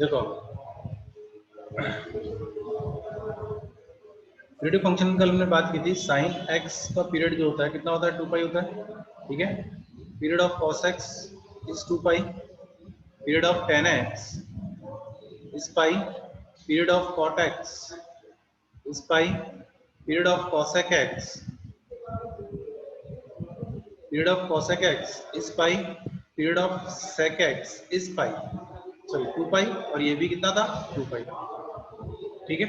देखो period function कल हमने बात की थी, साइन एक्स का पीरियड जो होता है कितना होता है, 2 पाई होता है, ठीक है। Period of cos x is 2 pi, period of tan x is pi, period of cot x is pi, period of cosec x, period of cosec x is pi, period of sec x is pi, sorry 2 pi, और ये भी कितना था, 2 पाई, ठीक है।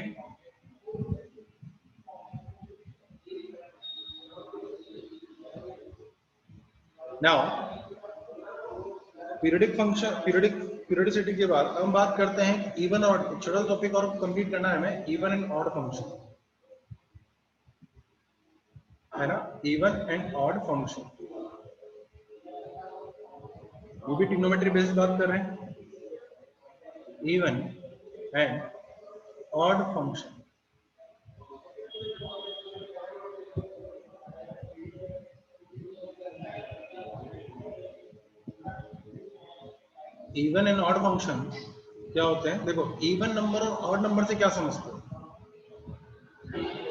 Now periodic function, periodicity के बाद हम बात करते हैं इवन और छोटा टॉपिक और कंप्लीट करना है हमें, इवन एंड ऑड फंक्शन, है ना। इवन एंड ऑड फंक्शन, वो भी ट्रिग्नोमेट्री बेस्ड बात कर रहे हैं। Even and odd function, even and odd function क्या होते हैं, देखो इवन नंबर और ऑड नंबर से क्या समझते हो।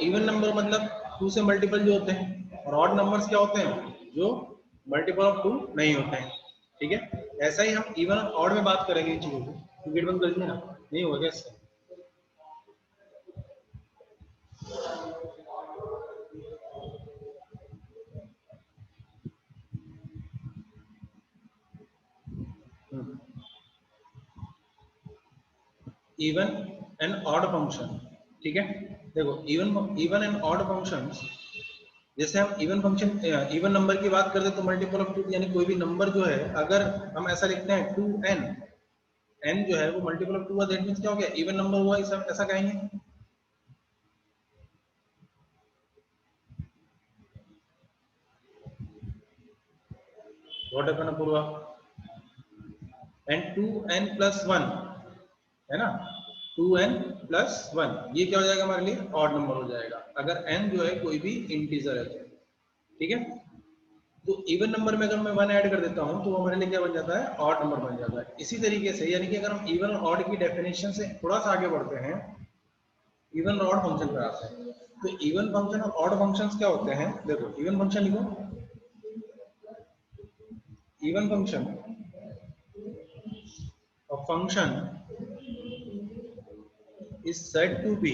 इवन नंबर मतलब 2 से मल्टीपल जो होते हैं, और ऑड नंबर्स क्या होते हैं, जो मल्टीपल ऑफ 2 नहीं होते हैं, ठीक है। ऐसा ही हम इवन और ऑड में बात करेंगे इन चीजों को, गेट बंद कर दिया ना, नहीं होगा इससे। इवन एंड ऑड फंक्शन, ठीक है। देखो इवन एंड ऑड फंक्शंस, जैसे हम इवन फंक्शन, इवन नंबर की बात करते हैं तो मल्टीपल ऑफ 2, यानी कोई भी नंबर जो है अगर हम ऐसा लिखते हैं 2n, n जो है वो मल्टीपल ऑफ 2 है, दैट मींस क्या हो गया, इवन नंबर हुआ, ऐसा कहेंगे। What happen Apoorva, and 2n plus 1, है ना, 2n प्लस 1, ये क्या हो जाएगा हमारे लिए, ऑड नंबर हो जाएगा, अगर n जो है कोई भी इंटीजर है तो, ठीक है। तो इवन नंबर में अगर मैं 1 ऐड कर देता हूं तो वो हमारे लिए क्या बन जाता है, ऑड नंबर बन जाता है। इसी तरीके से यानी कि अगर हम इवन और ऑड की डेफिनेशन से थोड़ा सा आगे बढ़ते हैं, इवन और ऑड फंक्शन पर आते हैं, तो इवन फंक्शन और ऑड फंक्शंस क्या होते हैं, देखो इवन फंक्शन लिखो, even function, a function is said to be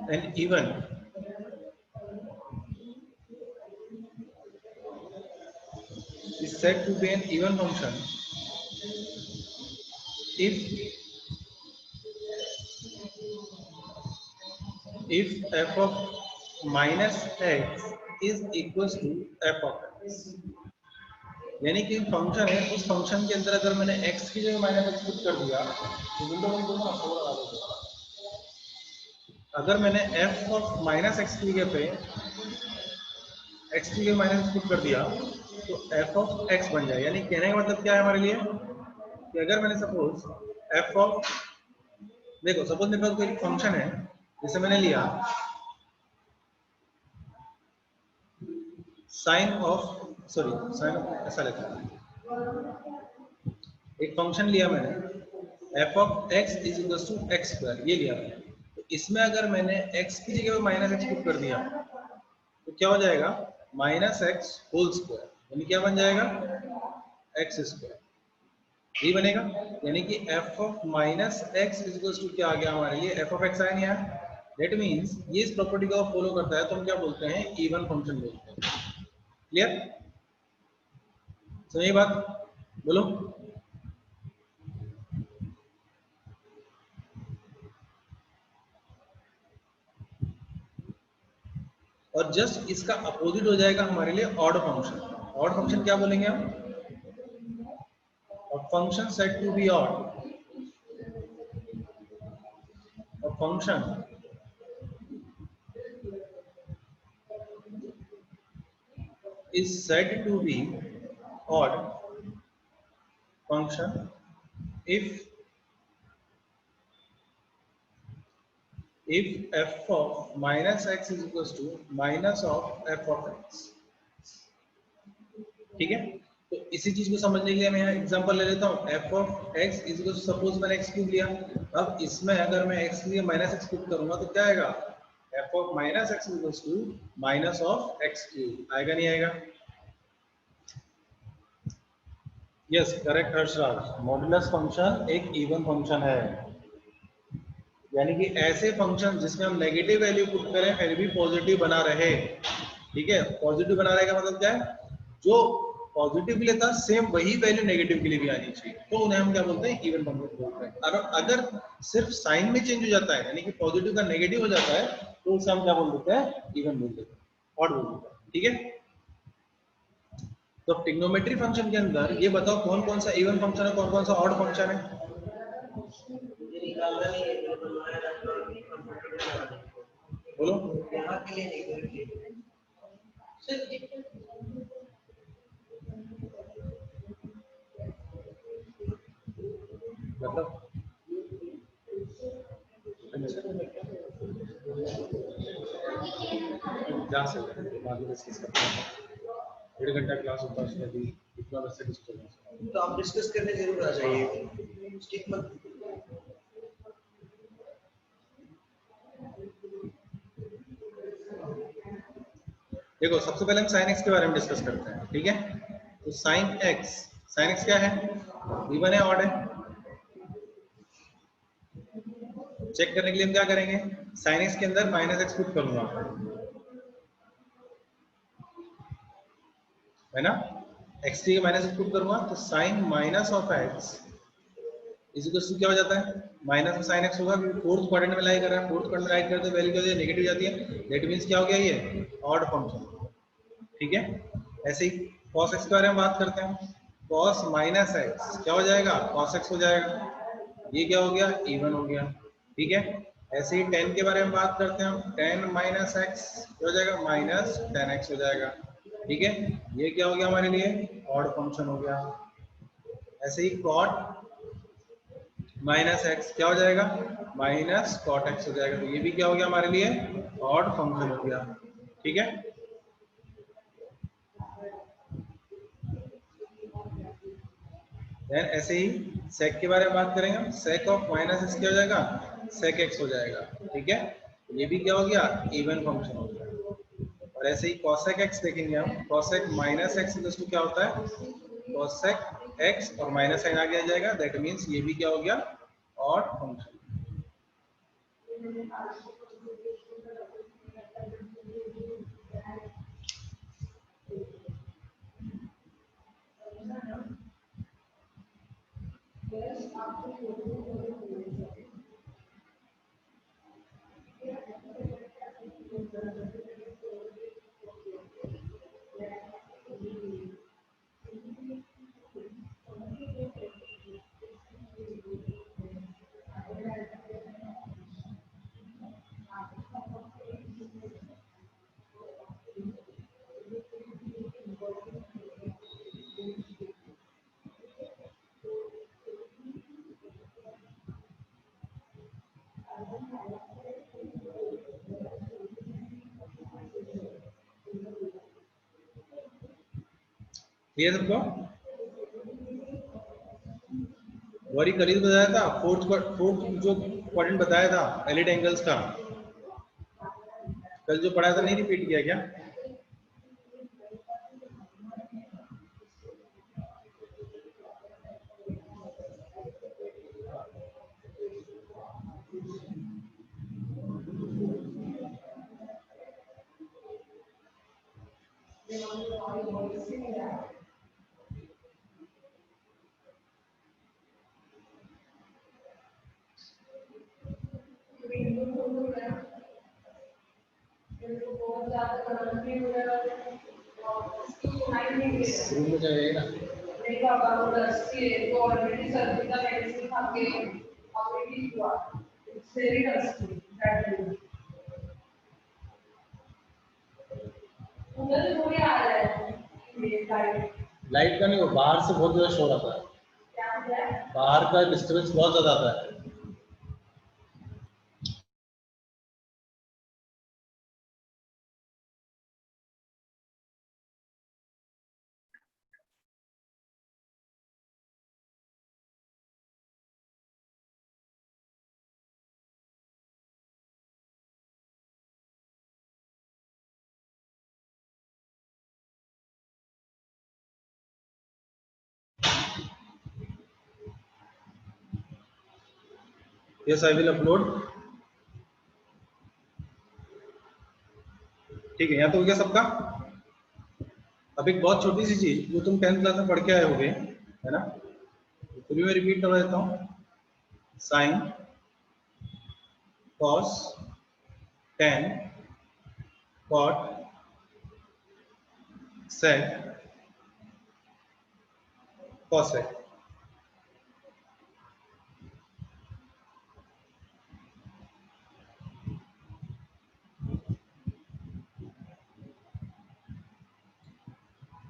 an even is said to be an even function if f of minus x is equals to f of x, यानी कि function है, उस function के अंदर अगर मैंने x की जगह माइनस एक्स पुट कर दिया तो विंडो बंद करो ना, थोड़ा आगे बढ़ो। अगर मैंने f ऑफ माइनस एक्स की जगह पे x की जगह माइनस एक्स पुट कर दिया तो f ऑफ x बन जाए। यानी कहने का मतलब क्या है हमारे लिए, कि अगर मैंने सपोज f ऑफ, देखो सपोज मेरे पास कोई फंक्शन है, जैसे मैंने लिया sine of, sorry sine of ऐसा लिखा है, एक फंक्शन लिया मैंने f of x is equal to x square, ये लिया मैंने। तो इसमें अगर मैंने x की जगह पे माइनस एक्स पुट कर दिया तो क्या हो जाएगा, माइनस एक्स होल स्क्वायर, यानी क्या बन जाएगा, एक्स स्क्वायर, ये बनेगा। यानी कि f of minus x is equal to क्या आ गया हमारे लिए, f ऑफ x आया नहीं आया, दैट मींस ये इस प्रॉपर्टी को फॉलो करता है तो हम क्या बोलते हैं, इवन फंक्शन बोलते हैं। क्लियर, सही बात, बोलो। और जस्ट इसका अपोजिट हो जाएगा हमारे लिए ऑड फंक्शन। ऑड फंक्शन क्या बोलेंगे हम, a function said to be odd, a function is said to be odd function if f of minus x is equals to minus of f of x, ठीक है। तो इसी चीज को समझने के लिए मैं यहाँ एग्जांपल ले लेता हूँ। F of x is equal to, suppose मैंने एक्स क्यूब लिया, अब इसमें अगर मैं एक्स के लिए माइनस एक्स क्यूब करूंगा तो क्या आएगा, f of minus x equal to minus of x cube, आएगा नहीं आएगा? Yes correct Harshraj, modulus function एक इवन फंक्शन है, यानी कि ऐसे फंक्शन जिसमें हम नेगेटिव वैल्यू पुट करें फिर भी पॉजिटिव बना रहे। ठीक है, पॉजिटिव बना रहेगा मतलब क्या है, जो पॉजिटिव के लिए था सेम वही वैल्यू नेगेटिव के लिए भी आनी चाहिए, तो उन्हें हम क्या बोलते हैं, इवन फंक्शन बोलते हैं। और अगर सिर्फ साइन में चेंज हो जाता है, यानी कि पॉजिटिव का नेगेटिव हो जाता है, तो उसे हम क्या बोल देते हैं, इवन बोल देते हैं, ऑड बोल देते हैं। ठीक है, तो ट्रिग्नोमेट्री फंक्शन के अंदर ये बताओ कौन कौन सा इवन फंक्शन है, कौन कौन सा ऑड फंक्शन है? बोलो। मतलब जा सकते हैं, बाद में डिस्कस करते हैं। 1.5 घंटा क्लास होता है, उसमें भी इतना वैसे डिस्टर्बेंस, तो आप डिस्कस करने जरूर आ जाइए, स्किप मत। देखो सबसे पहले हम साइन एक्स के बारे में डिस्कस करते हैं। ठीक है, तो साइन एक्स क्या है, इवन है ऑड है? चेक करने के लिए हम क्या करेंगे, साइन एक्स के अंदर माइनस एक्स पुट करूंगा, है ना, एक्स की माइनस एक्स पुट करूंगा तो sine minus of x is equal to क्या हो जाता है, माइनस में साइन एक्स होगा, क्योंकि फोर्थ क्वाड्रेंट में लाई कर रहा है, फोर्थ क्वाड्रेंट में लाई करते वैल्यू क्या होती है, नेगेटिव जाती है, दैट मींस क्या हो गया, ये ऑड फंक्शन। ठीक है, ऐसे ही cos x के बारे में बात करते हैं, cos माइनस एक्स क्या हो जाएगा, cos x हो जाएगा, ये क्या हो गया, इवन हो गया। ठीक है, ऐसे ही tan के बारे में बात करते हैं हम, tan माइनस एक्स क्या हो जाएगा, माइनस tan x हो जाएगा। ठीक है, ये क्या हो गया हमारे लिए, ऑड फंक्शन हो गया। ऐसे ही cot माइनस एक्स क्या हो जाएगा, माइनस कॉट एक्स हो जाएगा, तो ये भी क्या हो गया हमारे लिए, ऑड फंक्शन हो गया। ठीक है, देन ऐसे ही सेक के बारे में बात करेंगे हम, सेक ऑफ माइनस एक्स क्या हो जाएगा, सेक एक्स हो जाएगा। ठीक है, ये भी क्या हो गया, इवन फंक्शन हो गया। और ऐसे ही कॉसेक एक्स देखेंगे हम, कॉसेक माइनस एक्स तो क्या होता है, कॉसेक एक्स और माइनस साइन आगे आ जाएगा, दैट मीन्स ये भी क्या हो गया, ऑड फंक्शन। क्लियर सबको? वही कल ही तो बताया था, फोर्थ जो क्वाड्रेंट बताया था एलिट एंगल्स का, कल जो पढ़ाया था नहीं रिपीट किया क्या? शुरू में जाएगा ना, नहीं बाबा वो रस्सी है तो ऑलरेडी सर्दी का मेडिसिन खा के ऑलरेडी हुआ, इट्स वेरी रस्टी दैट उधर से थोड़ी आ रहा है लाइट का, नहीं हो बाहर से बहुत ज्यादा शोर आता है, क्या बाहर का डिस्टर्बेंस बहुत ज्यादा आता है। Yes I will upload. ठीक है, यहाँ तो हो गया सबका। अब एक बहुत छोटी सी चीज जो तुम 10th क्लास में पढ़ के आए होगे, है ना, फिर भी मैं रिपीट करवा देता हूँ। Sine cos tan cot sec cosec.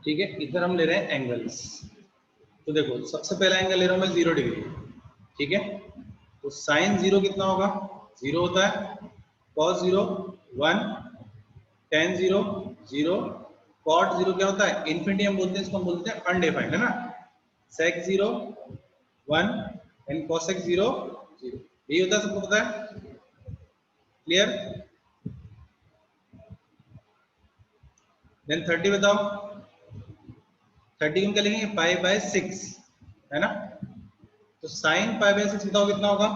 ठीक है, इधर हम ले रहे हैं एंगल्स। तो देखो सबसे पहला एंगल ले रहा हूं मैं 0 डिग्री। ठीक है, तो साइन 0 कितना होगा? 0 होता है। कॉस 0 1, टेन 0 0, कॉट 0 क्या होता है? इन्फिनिटी हम बोलते हैं इसको, हम बोलते हैं अनडिफाइंड, है ना। सेक 0 1 एंड कॉसेक 0 0, यही होता है, सबको पता है। क्लियर? देन 30 बताओ। 30 हम क्या लिखेंगे? पाई बाय 6, है ना। तो साइन पाई बाय 6 बताओ कितना होगा?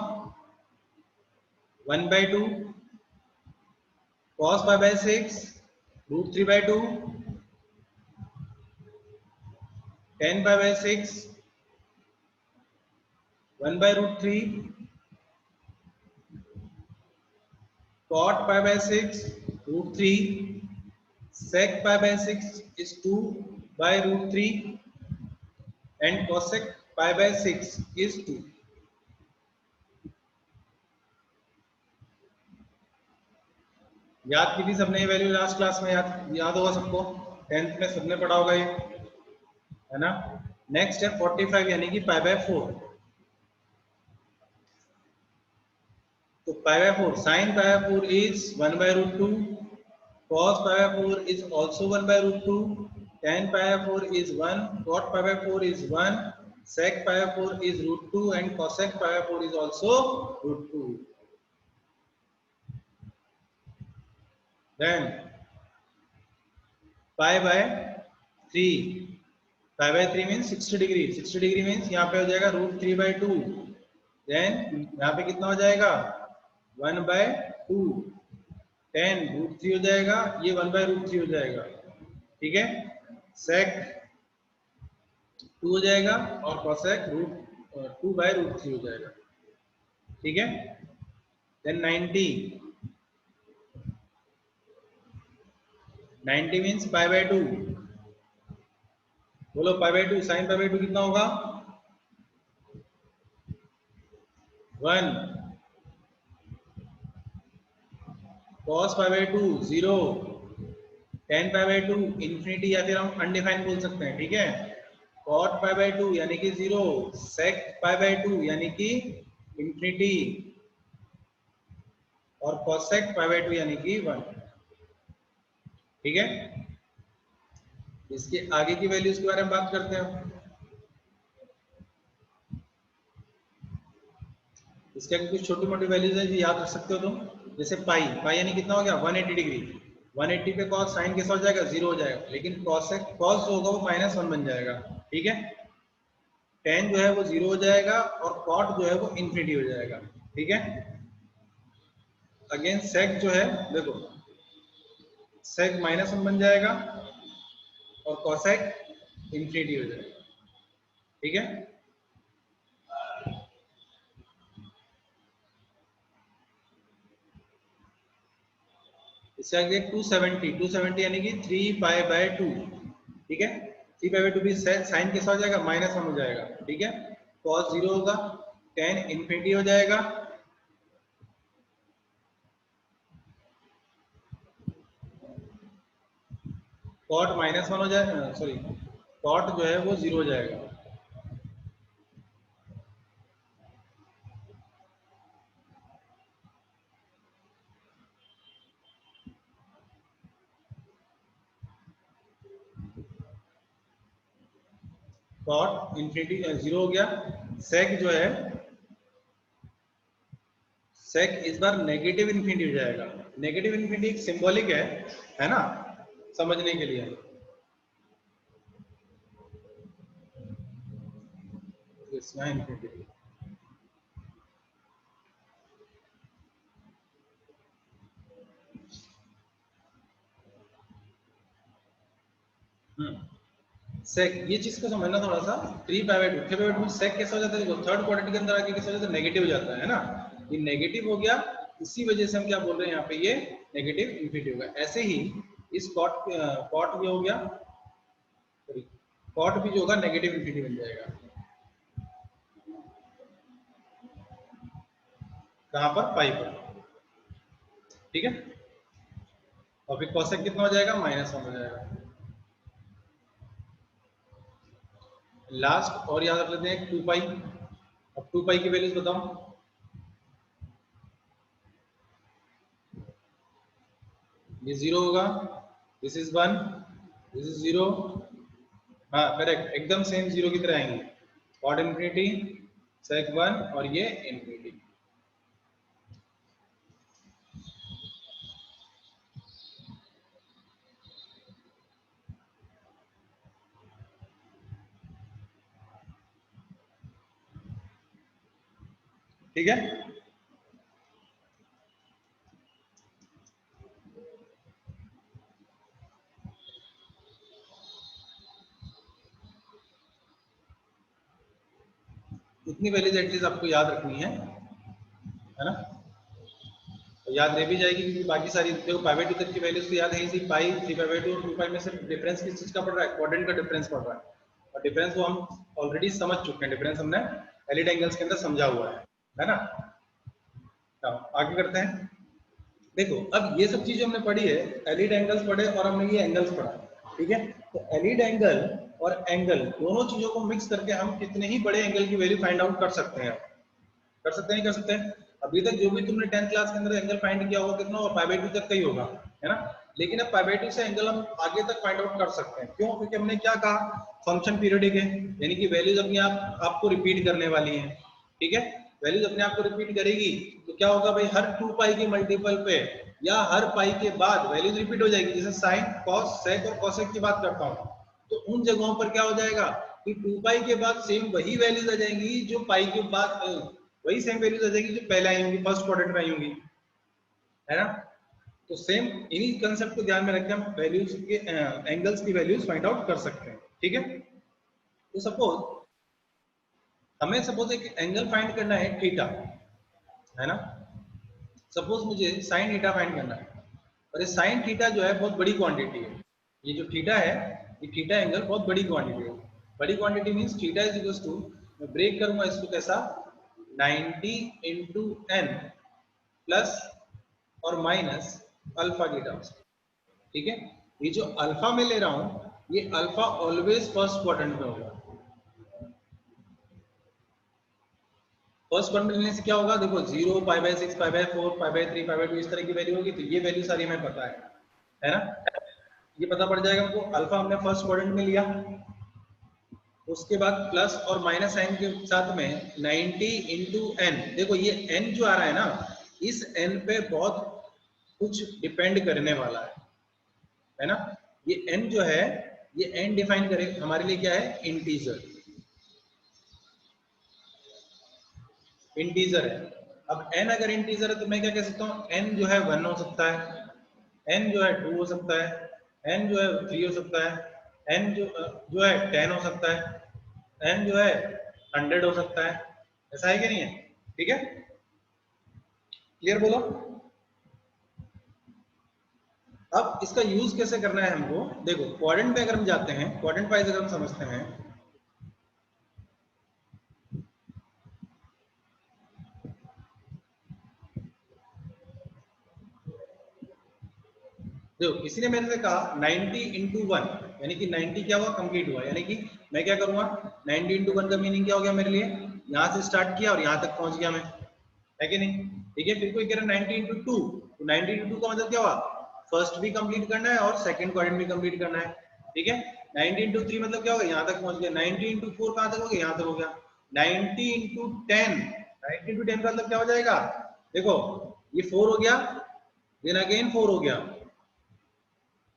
1/2 cos pi by 6 √3/2 tan pi by 6 1/√3 cot pi by 6 √3 sec pi by 6 is 2/√3 and cosec pi by 6 is 2। याद की थी सबने ये वैल्यू लास्ट क्लास में? याद होगा सबको, 10th में सबने पढ़ा होगा ये, है ना। नेक्स्ट है 45 यानी कि पाई बाय 4। तो पाई by 4, sign pi by 4 is 1/√2, cos pi by 4 is also 1/√2, tan pi by 4 is 1, cot pi by 4 is 1, sec pi by 4 is √2 and cosec pi by 4 is also √2। Then pi by 3, pi by 3 means 60 degree. 60 degree means यहाँ पे हो जाएगा √3/2। Then यहाँ पे कितना हो जाएगा? 1/2। 10 √3 हो जाएगा, ये 1/√3 हो जाएगा। ठीक है, sec 2 हो जाएगा और cosec √2/√3 हो जाएगा। ठीक है, देन 90 मीन्स पाई बाय 2। बोलो pi by 2, sign pi bye 2 कितना होगा? 1, cos pi by 2 0, tan pi by 2 infinity या फिर हम अनडिफाइंड बोल सकते हैं। ठीक है, cot पाई बाय 2 यानी कि 0, sec पाई बाय 2 यानी कि इन्फिनिटी और cosec पाई बाय 2 यानी कि 1। ठीक है, इसके आगे की वैल्यूज के बारे में बात करते हैं। इसके आगे कुछ छोटी मोटी वैल्यूज है जो याद रख सकते हो तुम, जैसे पाई। पाई यानी कितना हो गया? 180 डिग्री। 180 पे cos साइन कैसा हो जाएगा? 0 हो जाएगा, लेकिन cos जो होगा वो -1 बन जाएगा। ठीक है, tan जो है वो 0 हो जाएगा और cot जो है वो इन्फिनिटी हो जाएगा। ठीक है, अगेन sec जो है देखो, sec -1 बन जाएगा और cosec इन्फिनिटी हो जाएगा। ठीक है, इससे आगे 270 यानी कि 3π/2। ठीक है, 3π/2 भी साइन कैसा हो जाएगा? -1 हो जाएगा। ठीक है, cos 0 होगा, tan इन्फिनिटी हो जाएगा, cot -1 हो जाएगा, सॉरी cot जो है वो 0 हो जाएगा। cot इन्फिनिटी 0 हो गया। sec जो है, sec इस बार नेगेटिव इन्फिनिटी हो जाएगा। नेगेटिव इन्फिनिटी एक सिंबॉलिक है ना, समझने के लिए। इन्फिनिटी सेक, ये चीज को समझना थोड़ा सा। 3 पाइवेट 3 पाइवेट में सेक कैसा हो जाता है, देखो थर्ड क्वाड्रेंट के अंदर आके कैसा हो जाता है, नेगेटिव हो जाता है ना। ये नेगेटिव हो गया, इसी वजह से हम क्या बोल रहे हैं यहाँ पे, ये नेगेटिव इंफिनिटी होगा। ऐसे ही इस कॉट कॉट भी हो गया, कॉट भी जो होगा नेगेटिव इंफिनिटी बन जाएगा। कहाँ पर, पाई पर, ठीक है। और फिर कॉसेक कितना हो जाएगा, -1 हो जाएगा। लास्ट और याद रख लेते हैं 2 पाई। अब 2 पाई की वैल्यूज बताओ। ये 0 होगा, दिस इज 1, दिस इज 0। हाँ करेक्ट, एकदम सेम 0 की तरह आएंगे। कॉट इन्फिनिटी, सेक 1 और ये इन्फिनिटी। ठीक है। इतनी वैल्यूज एटलीस्ट आपको याद रखनी है ना। तो याद रह भी जाएगी, क्योंकि बाकी सारी देखो पाइवेट तक की वैल्यूज तो याद है ही, पाई 3 पाइवेट और 2 पाई में सिर्फ डिफरेंस किस चीज का पड़ रहा है, क्वाड्रेंट का डिफरेंस पड़ रहा है। और डिफरेंस वो हम ऑलरेडी समझ चुके हैं, डिफरेंस हमने एलिड एंगल्स के अंदर समझा हुआ है ना। तो आगे करते हैं। देखो अब ये सब चीजें हमने पढ़ी है, एलिड एंगल्स पढ़े और हमने ये एंगल्स पढ़ा, ठीक है। तो एलिड एंगल और एंगल दोनों चीजों को मिक्स करके हम कितने ही बड़े एंगल की वैल्यू फाइंड आउट कर सकते हैं। कर सकते हैं, नहीं कर सकते हैं। अभी तक जो भी तुमने 10th क्लास के अंदर एंगल फाइंड किया होगा कितना होगा, π/2 तक का ही होगा, है ना। लेकिन अब π/2 से एंगल हम आगे तक फाइंड आउट कर सकते हैं। क्यों, क्योंकि हमने क्या कहा, फंक्शन पीरियोडिक है, यानी कि वैल्यूज अपने आप आपको रिपीट करने वाली हैं, ठीक है। वैल्यूज अपने आप को रिपीट करेगी तो क्या होगा भाई, हर 2 पाई के मल्टीपल पे या हर पाई के बाद वैल्यूज रिपीट हो जाएगी। जैसे साइन, कॉस, सेक और कॉसेक की बात करता हूँ, तो उन जगहों पर क्या हो जाएगा कि 2 पाई के बाद सेम वही वैल्यूज आ जाएंगी जो पाई के बाद, वही सेम वैल्यूज आ जाएगी जो पहले आई होंगी, फर्स्ट क्वाड्रेंट में आई होंगी, है ना। तो सेम इन्हीं कंसेप्ट को ध्यान में रख के हम वैल्यूज के एंगल्स की वैल्यूज फाइंड आउट कर सकते हैं, ठीक है। तो सपोज हमें सपोज एक एंगल फाइंड करना है थीटा, है ना। सपोज मुझे साइन थीटा फाइंड करना है, और ये साइन थीटा जो है बहुत बड़ी क्वांटिटी है। ये जो थीटा है, ये थीटा एंगल बहुत बड़ी क्वांटिटी है। बड़ी quantity means theta is equal to, मैं ब्रेक करूंगा इसको कैसा, 90 इंटू एन प्लस और माइनस अल्फा की टर्म्स, ठीक है। ये जो अल्फा में ले रहा हूं, ये अल्फा ऑलवेज फर्स्ट क्वाड्रेंट में होगा। फर्स्ट क्वाड्रेंट लेने से क्या होगा, देखो 0, π/6, π/4, π/3, π/2 इस तरह की वैल्यू होगी। तो ये वैल्यू सारी हमें पता है ना। ये पता पड़ जाएगा हमको, अल्फा हमने फर्स्ट क्वाड्रेंट में लिया, उसके बाद प्लस और माइनस साइन के साथ में 90 इंटू एन। देखो ये एन जो आ रहा है ना, इस एन पे बहुत कुछ डिपेंड करने वाला है ना। ये एन जो है, ये एन डिफाइन करे हमारे लिए क्या है, इंटीजर, इंटीजर है। अब n अगर इंटीजर है तो मैं क्या कह सकता हूँ, n जो है 1 हो सकता है, n जो है 2 हो सकता है, n जो है 3 हो सकता है, n जो है 10 हो सकता है, n जो है 100 हो सकता है। ऐसा है कि नहीं है, ठीक है। क्लियर बोलो। अब इसका यूज कैसे करना है हमको, देखो क्वाड्रेंट पे अगर हम जाते हैं, क्वाड्रेंट वाइज अगर हम समझते हैं, देखो किसी ने मेरे से कहा 90 इंटू 1, यानी कि 90 क्या हुआ, कंप्लीट हुआ। यानी कि मैं क्या करूंगा, 90 इंटू 1 का मीनिंग क्या हो गया मेरे लिए, यहां से स्टार्ट किया और यहां तक पहुंच गया मैं, है कि नहीं। ठीक है, फिर कोई कह रहा है 90 इंटू 2, तो 90 इंटू 2 का मतलब क्या हुआ, फर्स्ट भी कंप्लीट करना है और सेकंड क्वाड्रेंट भी कंप्लीट करना है, ठीक है। 90 इंटू 3 मतलब क्या होगा, यहाँ तक पहुंच गया। 90 इंटू 4 कहां तक हो गया, यहाँ तक हो गया। 90 इंटू 10, 90 इंटू 10 का मतलब क्या हो जाएगा, देखो ये 4 हो गया, देन अगेन 4 हो गया,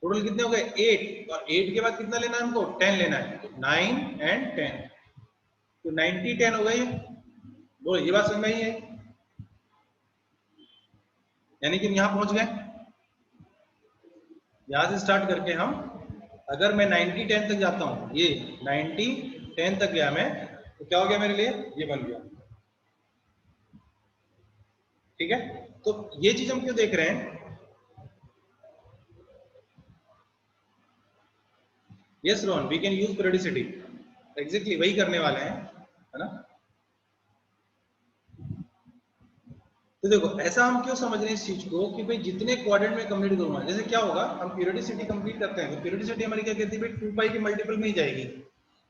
टोटल कितने हो गए 8, और 8 के बाद कितना लेना है हमको, 10 लेना है, तो 9 एंड 10, तो 90 10 हो गई। बोलो ये बात समझ में आई है, यानी कि हम यहां पहुंच गए, यहां से स्टार्ट करके हम अगर मैं 90 10 तक जाता हूं, ये 90 10 तक गया मैं, तो क्या हो गया मेरे लिए, ये बन गया। ठीक है, तो ये चीज हम क्यों देख रहे हैं? Yes Rohan, we can use periodicity, exactly वही करने वाले हैं, है ना। तो देखो ऐसा हम क्यों समझ रहे हैं इस चीज को कि भाई जितने क्वाड्रेंट में कंप्लीट करूंगा, जैसे क्या होगा, हम पीरियोडिसिटी कंप्लीट करते हैं तो पीरियोडिसिटी हमारी क्या कहती है भाई 2 पाई के मल्टीपल में ही जाएगी।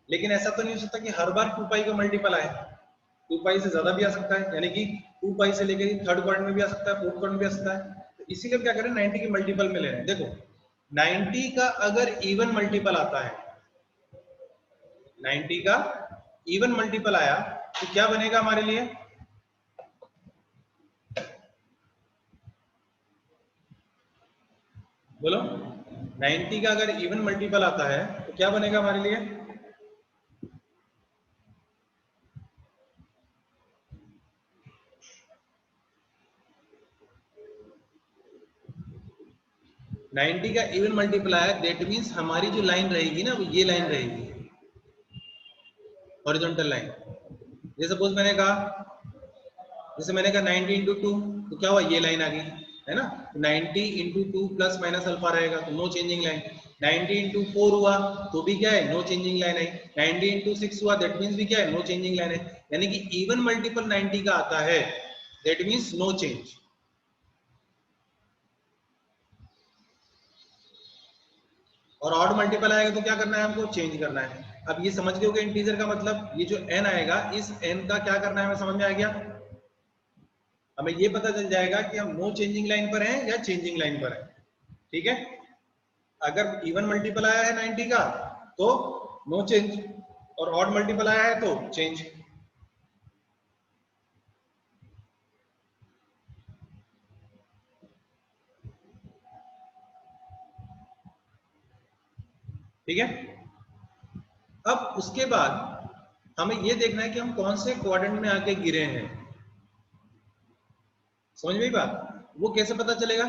लेकिन ऐसा तो नहीं हो सकता कि हर बार 2 पाई का मल्टीपल आए, 2 पाई से ज्यादा भी आ सकता है, यानी कि 2 पाई से लेकर थर्ड क्वाड्रेंट में भी आ सकता है, फोर्थ क्वाड्रेंट में भी आ सकता है। तो इसीलिए हम क्या करें, 90 के मल्टीपल में ले रहे हैं। देखो 90 का अगर इवन मल्टीपल आता है, 90 का इवन मल्टीपल आया तो क्या बनेगा हमारे लिए, बोलो। 90 का अगर इवन मल्टीपल आता है तो क्या बनेगा हमारे लिए, 90 का इवन मल्टीपल आया, दैट मीन्स हमारी जो लाइन रहेगी ना, वो ये लाइन रहेगी, हॉरिजॉन्टल लाइन। जैसे सपोज मैंने कहा, जैसे मैंने कहा 90 इंटू 2, तो क्या हुआ, ये लाइन आ गई, है ना। 90 इंटू 2 प्लस माइनस अल्फा रहेगा, तो नो चेंजिंग लाइन। 90 इंटू 4 हुआ तो भी क्या है, नो चेंजिंग लाइन है। 90 इंटू 6 हुआ, दैट मीन्स भी क्या है, नो चेंजिंग लाइन है। यानी कि इवन मल्टीपल 90 का आता है, दैट मीन्स नो चेंज। और ऑड मल्टीपल आएगा तो क्या करना है, हमको चेंज करना है। अब ये समझ गए हो कि इंटीजर का मतलब, ये जो n आएगा, इस n का क्या करना है, हमें समझ में आ गया। हमें ये पता चल जाएगा कि हम नो चेंजिंग लाइन पर हैं या चेंजिंग लाइन पर हैं। ठीक है, अगर इवन मल्टीपल आया है 90 का तो नो चेंज, और ऑड मल्टीपल आया है तो चेंज। ठीक है, अब उसके बाद हमें ये देखना है कि हम कौन से क्वाड्रेंट में आके गिरे हैं। समझ में बात, वो कैसे पता चलेगा,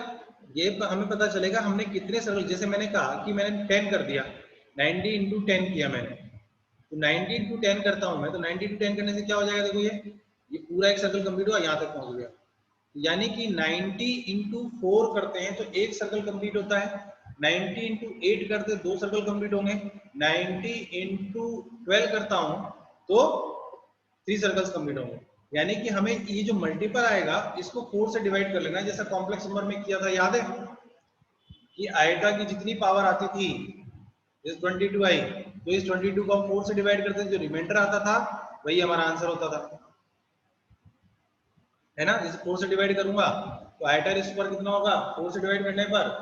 ये हमें पता चलेगा हमने कितने सर्कल, जैसे मैंने कहा कि मैंने 10 कर दिया, 90 इंटू 10 किया मैंने, तो 90 इंटू 10 करता हूं मैं, तो 90 इंटू 10 करने से क्या हो जाएगा, देखो ये पूरा एक सर्कल कंप्लीट हुआ, यहाँ तक पहुंच गया। यानी कि 90 इंटू 4 करते हैं तो एक सर्कल कंप्लीट होता है, 90 इंटू 8 करते दो सर्कल कंप्लीट होंगे, 90 इंटू 12 करता हूं तो 3 सर्कल्स कंप्लीट होंगे। यानी कि हमें ये जो मल्टीपल आएगा इसको 4 से डिवाइड कर लेना, जैसा कॉम्प्लेक्स नंबर में किया था, याद है कि आएटा की जितनी पावर आती थी, जैसे 22 आई, तो इस 22 को हम 4 से डिवाइड करते थे, जो रिमाइंडर आता था वही हमारा आंसर होता था, है ना। जैसे 4 से डिवाइड करूंगा तो आयटा रेज़ पर कितना होगा, 4 से डिवाइड करने पर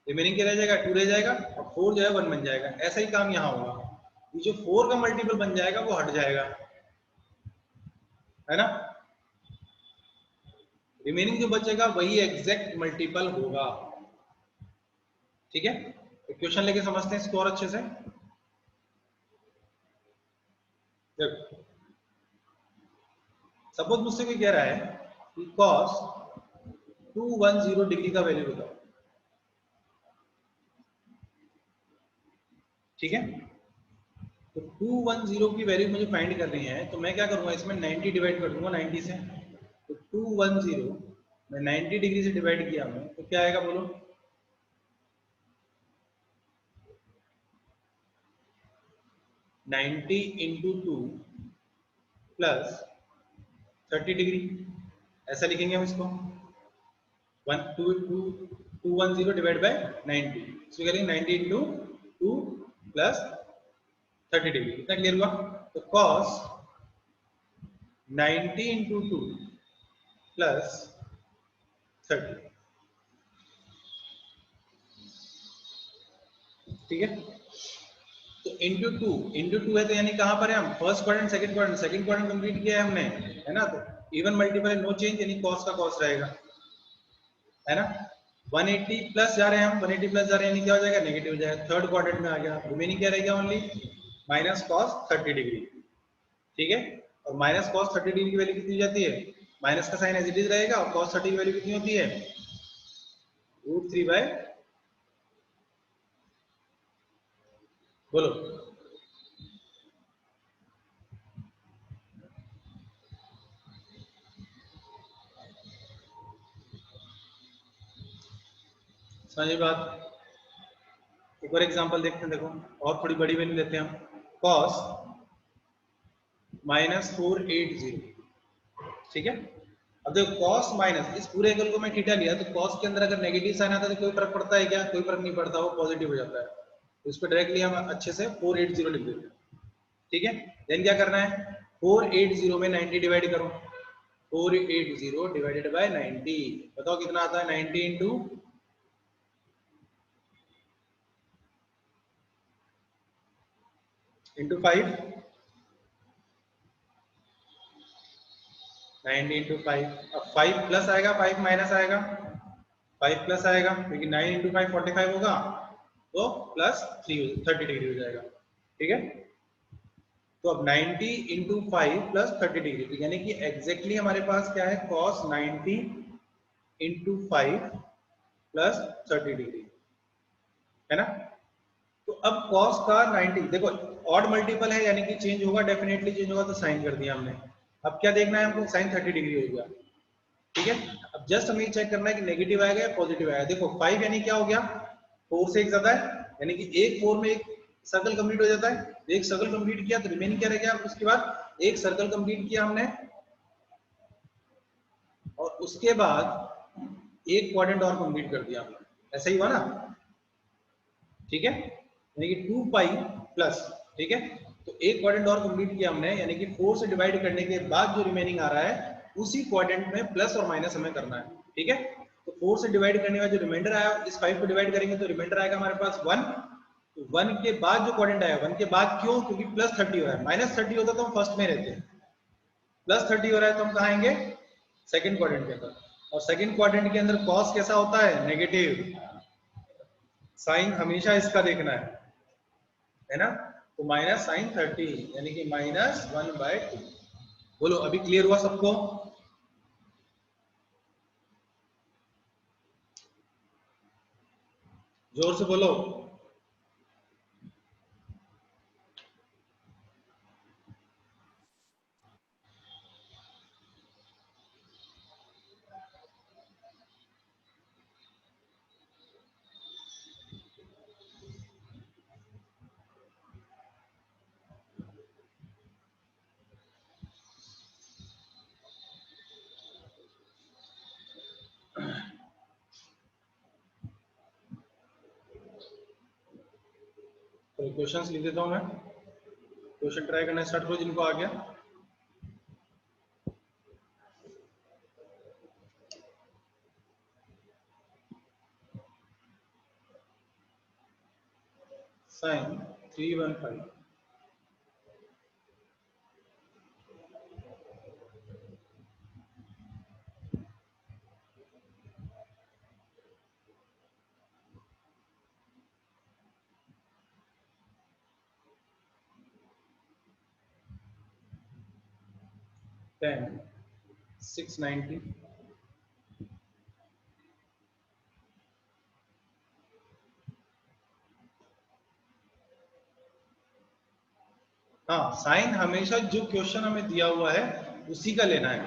रिमेनिंग क्या रह जाएगा, 2 रह जाएगा, और 4 जो है 1 बन जाएगा। ऐसा ही काम यहाँ होगा, ये जो 4 का मल्टीपल बन जाएगा वो हट जाएगा, है ना। रिमेनिंग जो बचेगा वही एग्जैक्ट मल्टीपल होगा। ठीक है, तो क्वेश्चन लेके समझते हैं इसको और अच्छे से। सपोज मुझसे कोई कह रहा है कि cos 210 डिग्री का वैल्यू बताओ। ठीक है, तो 210 की वैल्यू मुझे फाइंड करनी है, तो मैं क्या करूंगा, इसमें 90 डिवाइड कर दूंगा 90 से। तो 210 मैं 90 डिग्री से डिवाइड किया हूं तो क्या आएगा बोलो, 90 इंटू 2 प्लस 30 डिग्री, ऐसा लिखेंगे हम इसको। 210 डिवाइड बाय 90, इसको करेंगे 90 इंटू 2 प्लस 30 डिग्री, कितना क्लियर हुआ। तो cos 90 इंटू 2 प्लस 30, ठीक है। तो इंटू टू है, तो यानी कहां पर है हम, first quadrant second quadrant complete किया है हमने, है ना। तो इवन मल्टीपल है, नो चेंज, यानी cos का cos रहेगा, है ना। 180 प्लस जा रहे हैं हम, 180 प्लस जा रहे हैं, यानी क्या हो जाएगा, नेगेटिव हो जाएगा, थर्ड क्वाड्रेंट में आ गया। रिमेनिंग क्या रहेगा, ओनली माइनस cos 30 डिग्री, ठीक है। और माइनस cos 30 डिग्री की वैल्यू कितनी हो जाती है, माइनस का साइन एज इट इज रहेगा, और cos 30 की वैल्यू कितनी होती है, √3/, बोलो। समझिए बात। एक और एग्जांपल देखते हैं, देखो और थोड़ी बड़ी वैल्यू लेते हैं हम। cos -480, ठीक है। अब देखो cos माइनस, इस पूरे एंगल को मैं थीटा लिया तो cos के अंदर अगर नेगेटिव साइन आता है तो कोई फर्क पड़ता है क्या? कोई फर्क नहीं पड़ता, वो पॉजिटिव हो जाता है। तो इस पर डायरेक्टली हम अच्छे से 480 लिख देते हैं, ठीक है। देन क्या करना है, 480 में 90 डिवाइड करो। 480 डिवाइडेड बाय 90, बताओ कितना आता है? 90 इंटू 5, 90 इंटू 5। अब 5 प्लस आएगा, 5 माइनस आएगा, 5 प्लस आएगा क्योंकि 9 इंटू 5 45 होगा, तो प्लस 30 डिग्री हो जाएगा, ठीक है। तो अब 90 इंटू 5 प्लस 30 डिग्री, तो यानी कि एग्जैक्टली हमारे पास क्या है, cos 90 इंटू 5 प्लस 30 डिग्री, है ना। तो अब cos का 90, देखो ऑड मल्टीपल है यानी कि चेंज होगा, डेफिनेटली चेंज होगा, तो साइन कर दिया हमने। अब क्या देखना है हमको, साइन 30 डिग्री हो गया, ठीक है। अब जस्ट हमें चेक करना है कि नेगेटिव आएगा या पॉजिटिव आएगा। देखो 5 यानी क्या हो गया, 4 से एक ज्यादा है, यानी कि एक 4 में एक सर्कल कंप्लीट हो जाता है। तो एक सर्कल कंप्लीट किया तो रिमेनिंग क्या रह गया, उसके बाद एक सर्कल कंप्लीट किया हमने, और उसके बाद एक क्वाड्रेंट और कंप्लीट कर दिया हमने, ऐसा ही हुआ ना, ठीक है। यानी कि 2 पाई प्लस, ठीक है। तो एक क्वाड्रेंट और कंप्लीट किया हमने, यानी कि 4 से डिवाइड करने के बाद जो रिमेनिंग आ रहा है उसी क्वाड्रेंट में प्लस और माइनस हमें करना है, ठीक है। तो 4 से डिवाइड करने का जो रिमाइंडर आया, इस 5 को डिवाइड करेंगे तो रिमाइंडर आएगा हमारे पास 1। तो 1 के बाद जो क्वाड्रेंट आया, 1 के बाद क्यों, क्योंकि प्लस 30 हो रहा है, माइनस 30 होता तो हम फर्स्ट में रहते, प्लस 30 हो रहा है तो हम कहाँ आएंगे, सेकंड क्वाड्रेंट के अंदर। और सेकंड क्वाड्रेंट के अंदर कॉस कैसा होता है, नेगेटिव। साइन हमेशा इसका देखना है ना। तो माइनस साइन 30 यानी कि -1/2। बोलो अभी क्लियर हुआ सबको? जोर से बोलो। तो क्वेश्चंस लिख देता हूं मैं, क्वेश्चन ट्राई करना स्टार्ट करो जिनको आ गया। साइन 315, टेन 690, हाँ साइन हमेशा जो क्वेश्चन हमें दिया हुआ है उसी का लेना है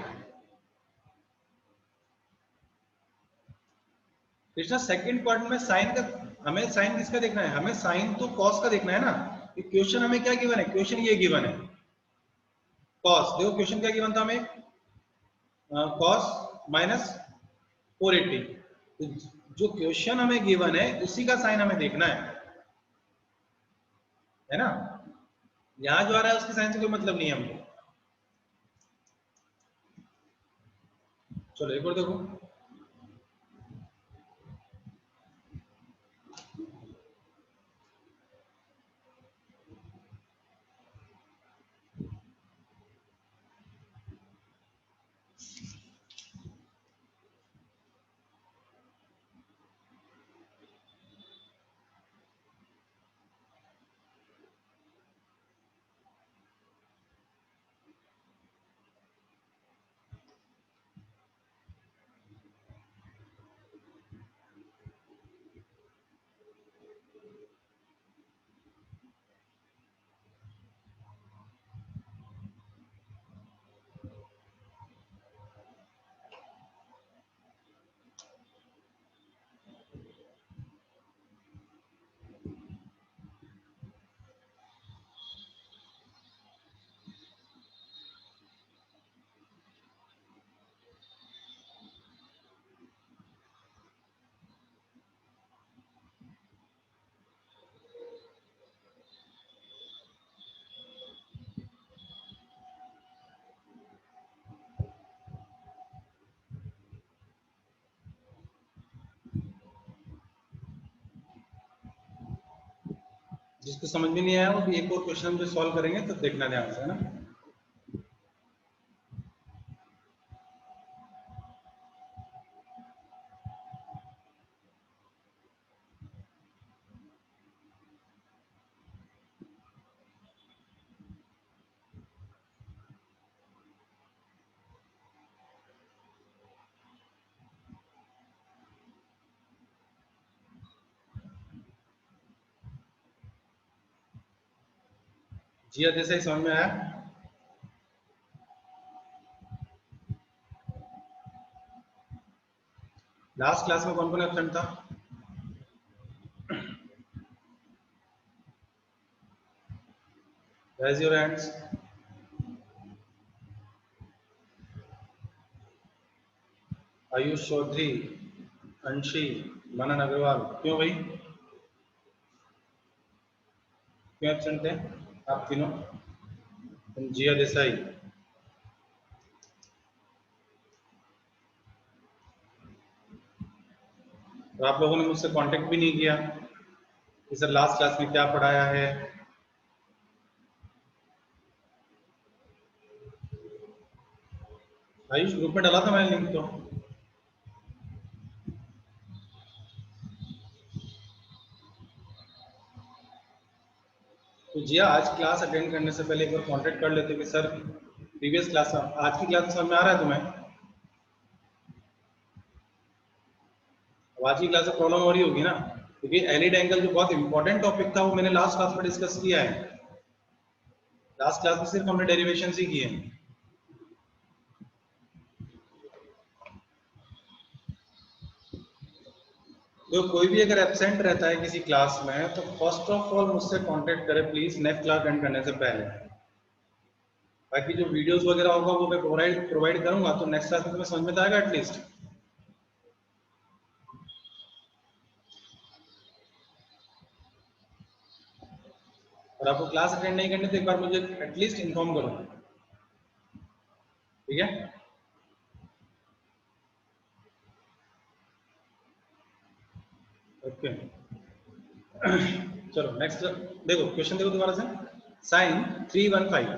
कृष्णा। सेकंड पार्ट में साइन का, हमें साइन किसका देखना है, हमें साइन तो कॉस का देखना है ना। ये क्वेश्चन हमें क्या गिवन है, क्वेश्चन ये गिवन है कॉस। देखो क्वेश्चन क्या गिवन था हमें, कॉस -480। तो जो क्वेश्चन हमें गिवन है उसी का साइन हमें देखना है ना। यहाँ जो आ रहा है उसके साइन से कोई मतलब नहीं है हमको। चलो एक और देखो, जिसको समझ में नहीं आया वो भी एक और क्वेश्चन जो सॉल्व करेंगे तो देखना ध्यान से, है ना। जी जैसे ही समझ में आया। लास्ट क्लास में कौन कौन एब्सेंट था? Raise your hands. Ayush Chaudhary, अंशी, मनन अग्रवाल। क्यों भाई, क्यों एब्सेंट थे आप तीनों? जिया देसाई, तो आप लोगों ने मुझसे कांटेक्ट भी नहीं किया कि सर लास्ट क्लास में क्या पढ़ाया है। आयुष ग्रुप में डाला था मैंने लिंक तो जिया आज क्लास अटेंड करने से पहले एक बार कांटेक्ट कर लेते कि सर प्रीवियस क्लास आज की क्लास समझ में आ रहा है तुम्हें? अब आज की क्लास में प्रॉब्लम हो रही होगी ना, क्योंकि एलिड एंगल जो बहुत इंपॉर्टेंट टॉपिक था वो मैंने लास्ट क्लास में डिस्कस किया है। लास्ट क्लास में सिर्फ हमने डेरिवेशन ही किए हैं। तो कोई भी अगर एब्सेंट रहता है किसी क्लास में तो फर्स्ट ऑफ ऑल मुझसे कांटेक्ट करें प्लीज, नेक्स्ट क्लास अटेंड करने से पहले। बाकी जो वीडियोस वगैरह होगा वो मैं प्रोवाइड करूंगा, तो नेक्स्ट क्लास में तुम्हें समझ में तो आएगा एटलीस्ट। और आपको क्लास अटेंड नहीं करनी तो एक बार मुझे एटलीस्ट इन्फॉर्म करो, ठीक है। ओके चलो नेक्स्ट देखो, क्वेश्चन देखो दोबारा से। साइन 315,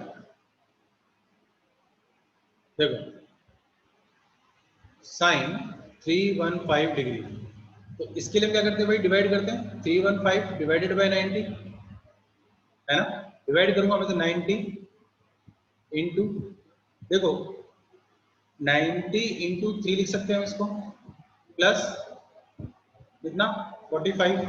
देखो साइन 315 डिग्री, तो इसके लिए हम क्या करते हैं भाई, डिवाइड करते हैं। 315 डिवाइडेड बाई 90, है ना। डिवाइड करूंगा मैं तो 90 इंटू, देखो 90 इंटू 3 लिख सकते हैं हम इसको, प्लस कितना 45,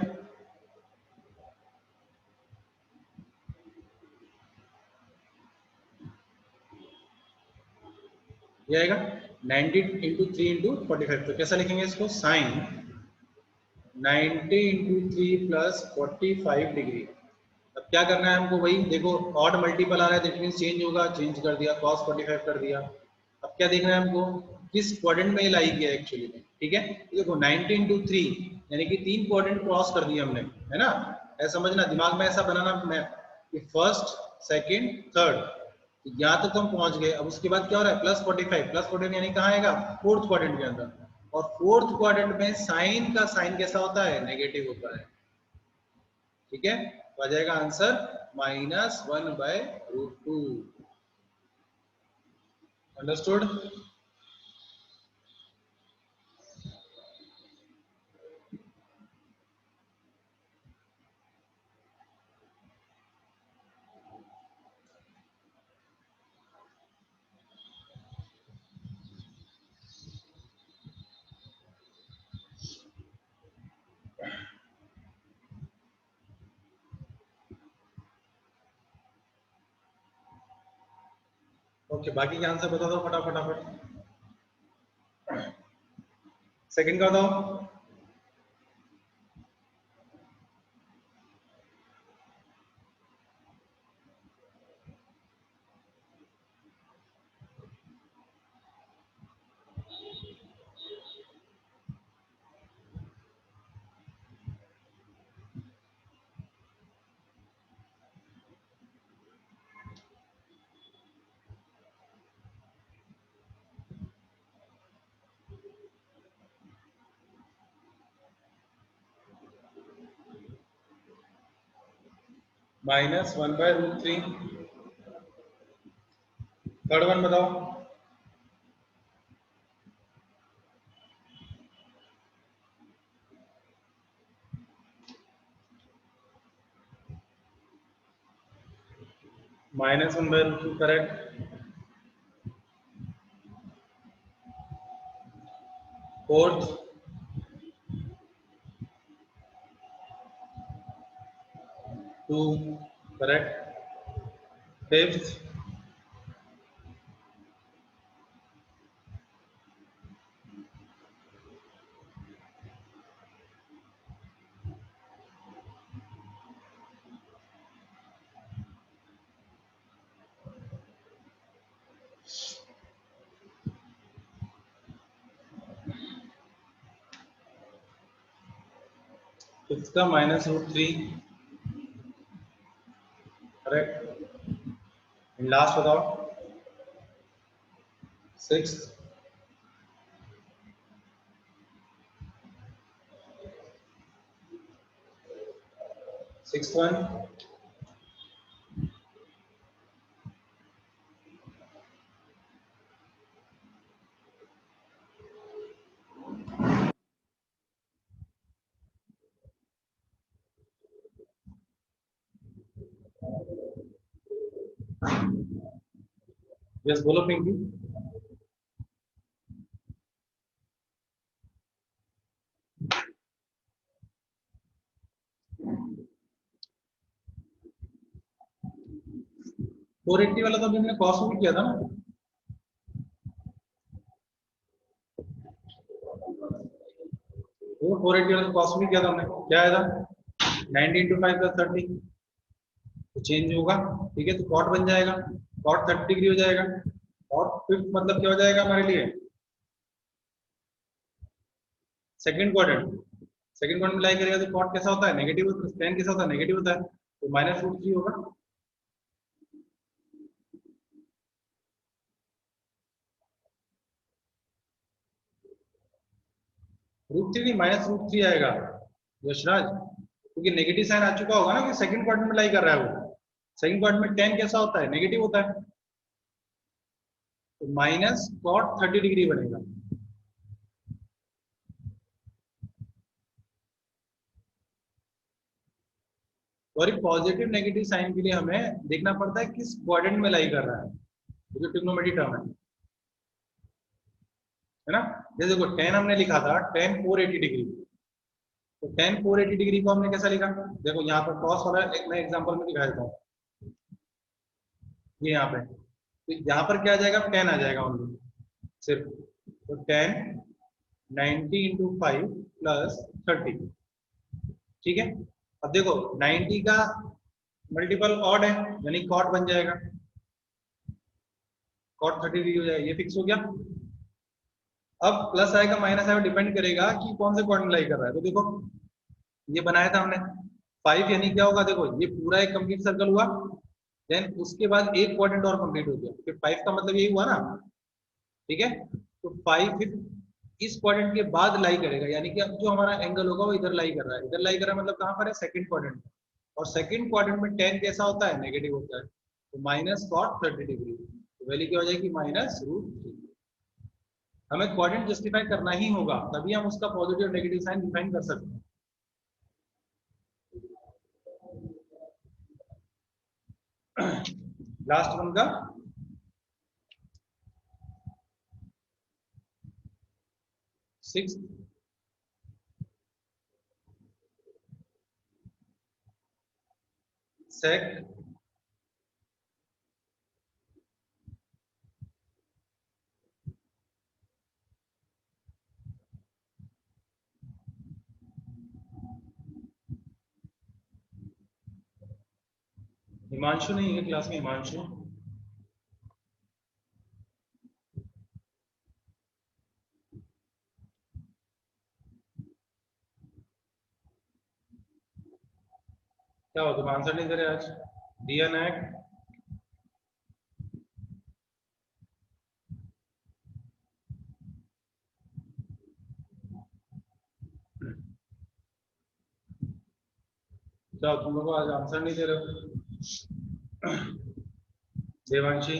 ये आएगा 90 इंटू 3 इंटू 45। तो कैसा लिखेंगे इसको, साइन 90 इंटू 3 प्लस 45 डिग्री। अब क्या करना है हमको, वही देखो ऑड मल्टीपल आ रहा है, दैट मींस चेंज होगा, चेंज कर दिया, cos 45 कर दिया। अब क्या देखना है हमको, किस क्वाड्रेंट में ये लाई गया एक्चुअली में, ठीक है। देखो 90 इंटू 3 यानी कि 3 क्वाड्रेंट क्रॉस कर दिए हमने, है ना। ऐसा समझना, दिमाग में ऐसा बनाना मैप कि फर्स्ट सेकंड थर्ड, यहाँ तक तो हम पहुंच गए। अब उसके बाद क्या हो रहा है, प्लस 45, प्लस 45 यानी कहाँ आएगा, फोर्थ क्वाड्रेंट के अंदर। और फोर्थ क्वाड्रेंट में साइन का साइन कैसा होता है, नेगेटिव होता है, ठीक है। तो आ जाएगा आंसर -1/√2। अंडरस्टूड। ओके बाकी के आंसर बता दो फटाफट। सेकंड का बताओ। -1/√3। थर्ड वन बताओ। -1/√2 correct. Fourth, 2 correct. Fifth, 5th का -√3 करेक्ट। लास्ट बताओ। 6th, 6th वन, यस बोलो पिंकी। 480 वाला तो अभी हमने कॉस्ट भी किया था ना। वो 480 वाला कॉस्ट भी किया था हमने, क्या आया था 90 × 5 + 30, तो चेंज होगा। ठीक है, तो कॉट बन जाएगा, कॉट 30 डिग्री हो जाएगा। और फिफ्थ मतलब क्या हो जाएगा हमारे लिए, सेकंड क्वाड्रेंट। सेकंड क्वाड्रेंट में लाई करेगा तो कॉट कैसा होता है, नेगेटिव। टेन कैसा होता है, नेगेटिव होता है, तो -√3 होगा। √3 नहीं, -√3 आएगा यशराज, क्योंकि नेगेटिव साइन आ चुका होगा ना कि सेकंड क्वाड्रेंट में लाई कर रहा है वो। सेकंड क्वाड्रेंट में टेन कैसा होता है, नेगेटिव होता है, तो -cot 30 डिग्री बनेगा। और एक पॉजिटिव नेगेटिव साइन के लिए हमें देखना पड़ता है किस क्वाड्रेंट में लाई कर रहा है, जो ट्रिग्नोमेट्री टर्म है ना। जैसे देखो टेन हमने लिखा था, टेन 480 डिग्री, तो टेन 480 डिग्री को हमने कैसा लिखा, देखो यहाँ पर कॉस वाला एक मैं एग्जांपल में दिखा देता हूँ। ये यहाँ पे, तो यहाँ पर क्या आ जाएगा, टेन आ जाएगा ओनली सिर्फ, तो टेन 90 × 5 + 30। ठीक है, अब देखो 90 का मल्टीपल ऑड है, यानी कॉट बन जाएगा, कॉट 30 डिग्री हो जाएगा, ये फिक्स हो गया। अब प्लस आएगा माइनस आएगा, डिपेंड करेगा कि कौन से क्वाड्रेंट लाई कर रहा है। तो देखो ये बनाया था हमने 5, यानी क्या होगा, देखो ये पूरा एक कंप्लीट सर्कल हुआ, देन उसके बाद एक क्वाड्रेंट और कंप्लीट हो गया, फिर 5 का मतलब यही हुआ ना। ठीक है, तो 5 फिर इस क्वाड्रेंट के बाद लाई करेगा, यानी कि अब जो हमारा एंगल होगा वो इधर लाई कर रहा है, इधर लाई कर रहा है मतलब कहाँ पर है, सेकंड क्वाड्रेंट में। और सेकंड क्वाड्रेंट में टेन कैसा होता है, नेगेटिव होता है, तो -cot 30 डिग्री, तो वैल्यू क्या हो जाएगी, -√3। हमें क्वाड्रेंट जस्टिफाई करना ही होगा, तभी हम उसका पॉजिटिव और नेगेटिव साइन डिफाइन कर सकते हैं। लास्ट वन का सिक्स, सेक हिमांशु नहीं है क्लास में, हिमांशु। क्या हो, तुम आंसर नहीं दे रहे आज, दिया नायक। क्या तुम लोग आज आंसर नहीं दे रहे हो। देवांशी,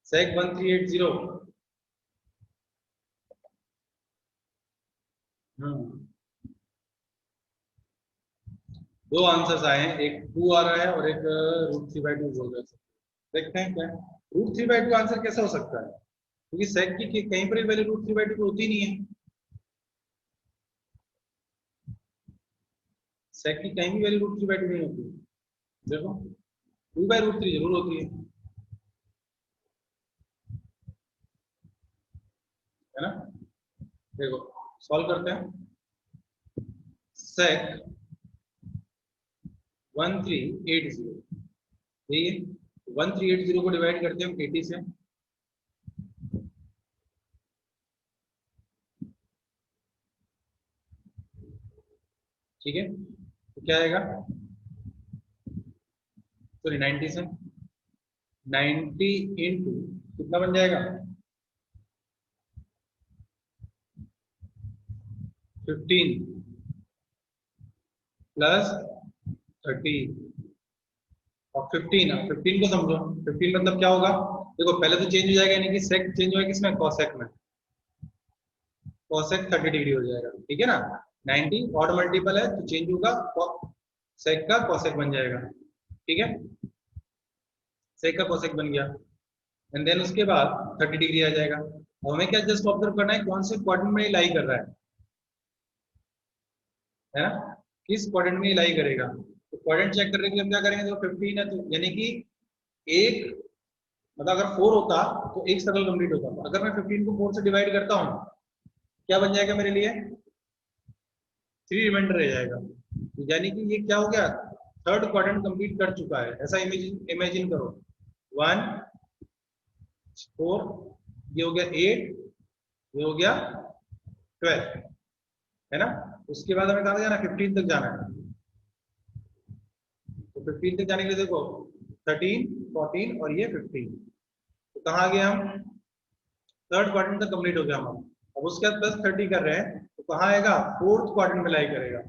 सेक 1380। दो आंसर्स आए हैं, एक 2 आ रहा है और एक √3/2 बोल रहे हैं। देखते हैं क्या √3/2 आंसर कैसा हो सकता है, क्योंकि सेक की कहीं पर भी वैल्यू √3/2 होती नहीं है। सेक की कहीं भी वैल्यू √3/2 नहीं होती है। देखो 2/√3 जरूर होती है ना। देखो सॉल्व करते हैं। सेक 1380, यही है। 1380 को डिवाइड करते हैं हम 80 से। ठीक है, तो क्या आएगा, सॉरी 90 से। 90 इंटू कितना बन जाएगा, 15 प्लस 30 और 15 को समझो। 15 मतलब क्या होगा, देखो पहले तो चेंज हो जाएगा, यानी कि सेक चेंज होगा किसमें, कॉसेक में। कॉसेक 30 डिग्री हो जाएगा, ठीक है ना। 90 ऑड मल्टीपल है तो चेंज होगा, सेक का कॉसेक बन जाएगा, ठीक है। सेक का कॉसेक बन गया, एंड देन उसके बाद 30 डिग्री आ जाएगा। और हमें क्या जस्ट ऑब्जर्व करना है कौन से क्वाड्रेंट में लाई कर रहा है ना, किस क्वाड्रेंट में लाई करेगा। तो क्वाड्रेंट चेक करने के लिए हम क्या करेंगे, तो 15 है तो यानी कि एक, मतलब अगर 4 होता तो एक सर्कल कंप्लीट होता। तो अगर मैं 15 को 4 से डिवाइड करता हूँ, क्या बन जाएगा मेरे लिए, 3 रिमाइंडर रह जाएगा। तो यानी कि ये क्या हो गया, थर्ड क्वाड्रेंट कंप्लीट कर चुका है, ऐसा इमेजिन इमेजिन करो। 1 4, ये हो गया 8, ये हो गया 12, है ना। उसके बाद हमें कहाँ तक जाना है, 15 तक जाना है। तो 15 तक जाने के लिए देखो 13 14 और ये 15, तो कहाँ आ गए हम, थर्ड क्वाड्रेंट तक कंप्लीट हो गया हमारा। अब उसके बाद प्लस 30 कर रहे हैं तो कहाँ आएगा, फोर्थ क्वाड्रेंट में लाई करेगा,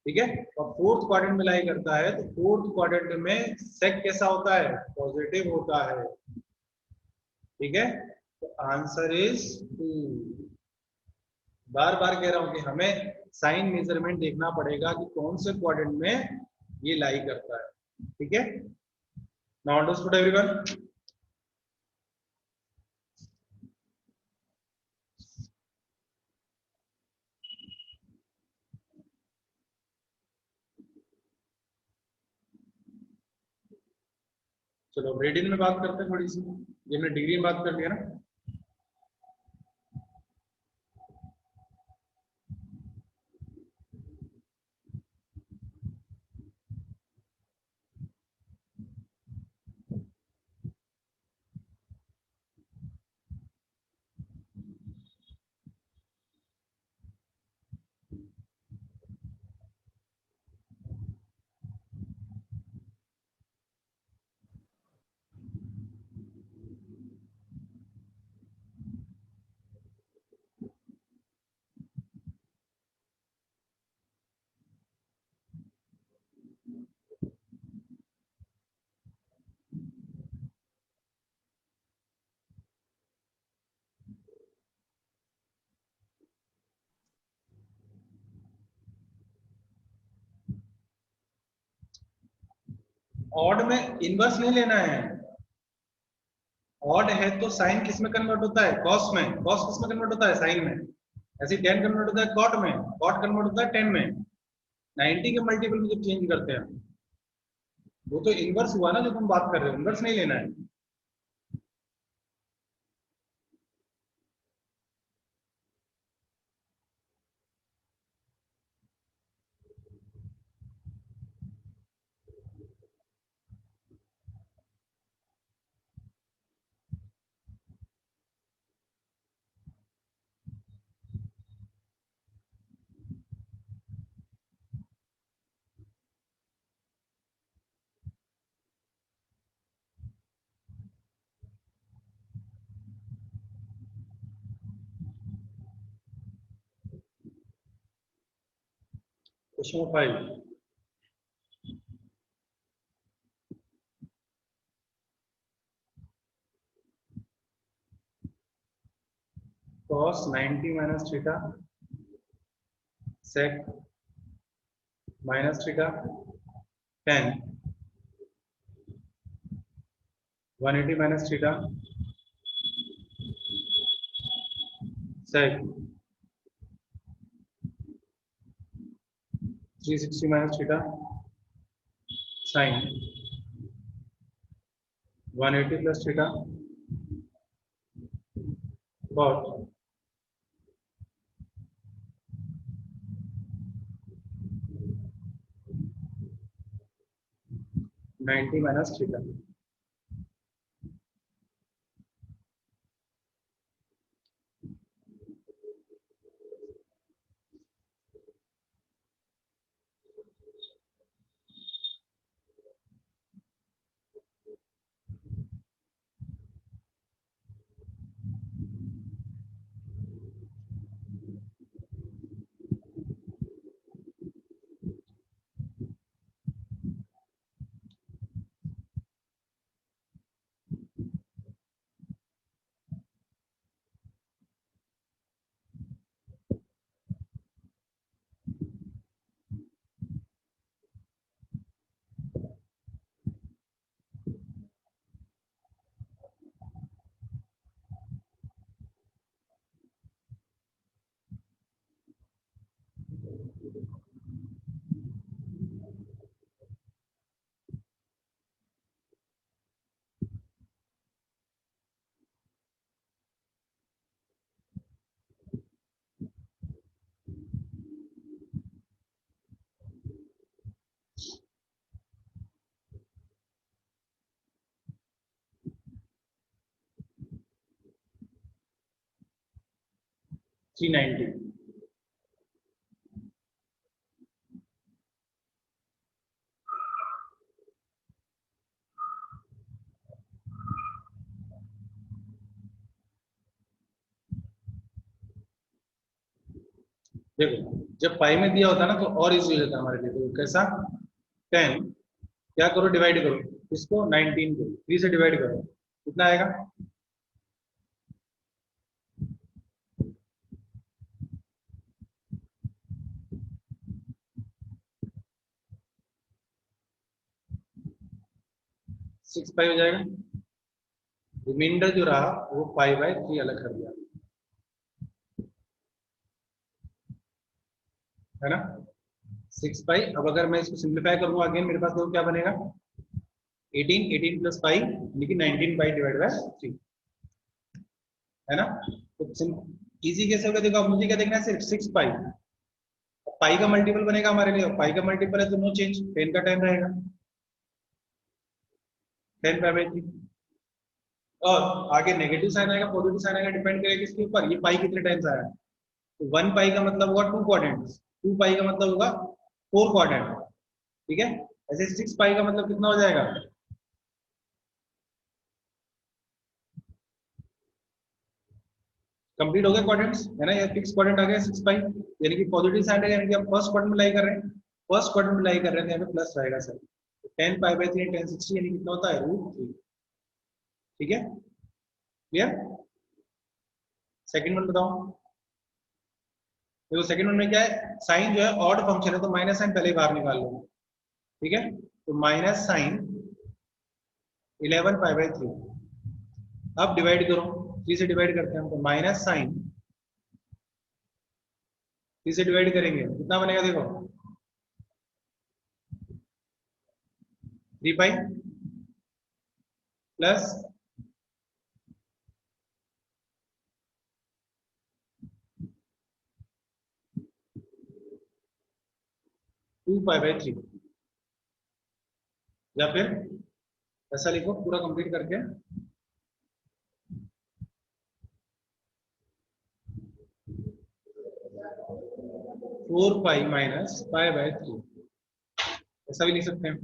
ठीक है। और फोर्थ क्वाड्रेंट में लाई करता है तो फोर्थ क्वाड्रेंट में सेक कैसा होता है, पॉजिटिव होता है, ठीक है। तो आंसर इज 2। बार बार कह रहा हूं कि हमें साइन मेजरमेंट देखना पड़ेगा कि कौन से क्वाड्रेंट में ये लाई करता है, ठीक है। Now understood everyone. चलो रेडियन में बात करते हैं थोड़ी सी, ये हमने डिग्री में बात कर लिया ना। ऑड में इनवर्स नहीं लेना है, ऑड है तो साइन किस में कन्वर्ट होता है, कॉस में। कॉस किस में कन्वर्ट होता है, साइन में। ऐसे टेन कन्वर्ट होता है कॉट में, कॉट कन्वर्ट होता है टेन में। 90 के मल्टीपल में जब चेंज करते हैं वो तो इनवर्स हुआ ना, जो तुम बात कर रहे हो, इनवर्स नहीं लेना है। Question 5 cos 90 minus theta sec minus theta tan 180 minus theta sec 360 minus theta sin 180 plus theta cot 90 minus theta. Three 90 देखो जब पाई में दिया होता है ना तो और इजी हो जाता है हमारे लिए। तो कैसा 10 क्या करो डिवाइड करो इसको 19 को 3 से डिवाइड करो कितना आएगा 6 पाई हो जाएगा। रिमाइंडर जो रहा वो पाई बाय 3 अलग कर दिया है ना 6 पाई। अब अगर मैं इसको सिंप्लीफाई करूंगा अगेन मेरे पास तो क्या बनेगा 18 प्लस पाई यानी कि 19 पाई डिवाइड बाय 3 है ना। तो इजी कैसे होगा देखो अब मुझे क्या देखना है सिर्फ 6 पाई पाई का मल्टीपल बनेगा हमारे लिए पाई का मल्टीपल है तो नो चेंज 10 का टाइम रहेगा 10 पाई बाय 3 और आगे नेगेटिव साइन आएगा पॉजिटिव साइन आएगा डिपेंड करेगा किसके ऊपर ये पाई कितने टाइम्स आया है। तो 1 पाई का मतलब होगा 2 क्वाड्रेंट 2 पाई का मतलब होगा 4 क्वाड्रेंट ठीक है। ऐसे 6 पाई का मतलब कितना हो जाएगा कंप्लीट हो गया क्वाड्रेंट्स है ना ये फिक्स क्वाड्रेंट आ गया 6 पाई यानी कि पॉजिटिव साइड है यानी कि हम फर्स्ट क्वाड्रेंट में लाई कर रहे हैं फर्स्ट क्वाड्रेंट में लाई कर रहे हैं तो यहाँ पे प्लस रहेगा सर। तो 10 पाई बाय 3 1060 यानी कितना होता है √3 ठीक है क्लियर। सेकंड वन बताओ देखो सेकंड वन में क्या है साइन जो है ऑड फंक्शन है तो माइनस साइन पहले बाहर निकाल लो ठीक है। तो माइनस साइन 11 पाई बाय 3 अब डिवाइड करो 3 से डिवाइड करते हैं हम तो माइनस साइन 3 से डिवाइड करेंगे कितना बनेगा देखो 3 पाई प्लस 2 पाई बाय 3 या फिर ऐसा लिखो पूरा कंप्लीट करके 4 पाई माइनस पाई बाय 3 ऐसा भी लिख सकते हैं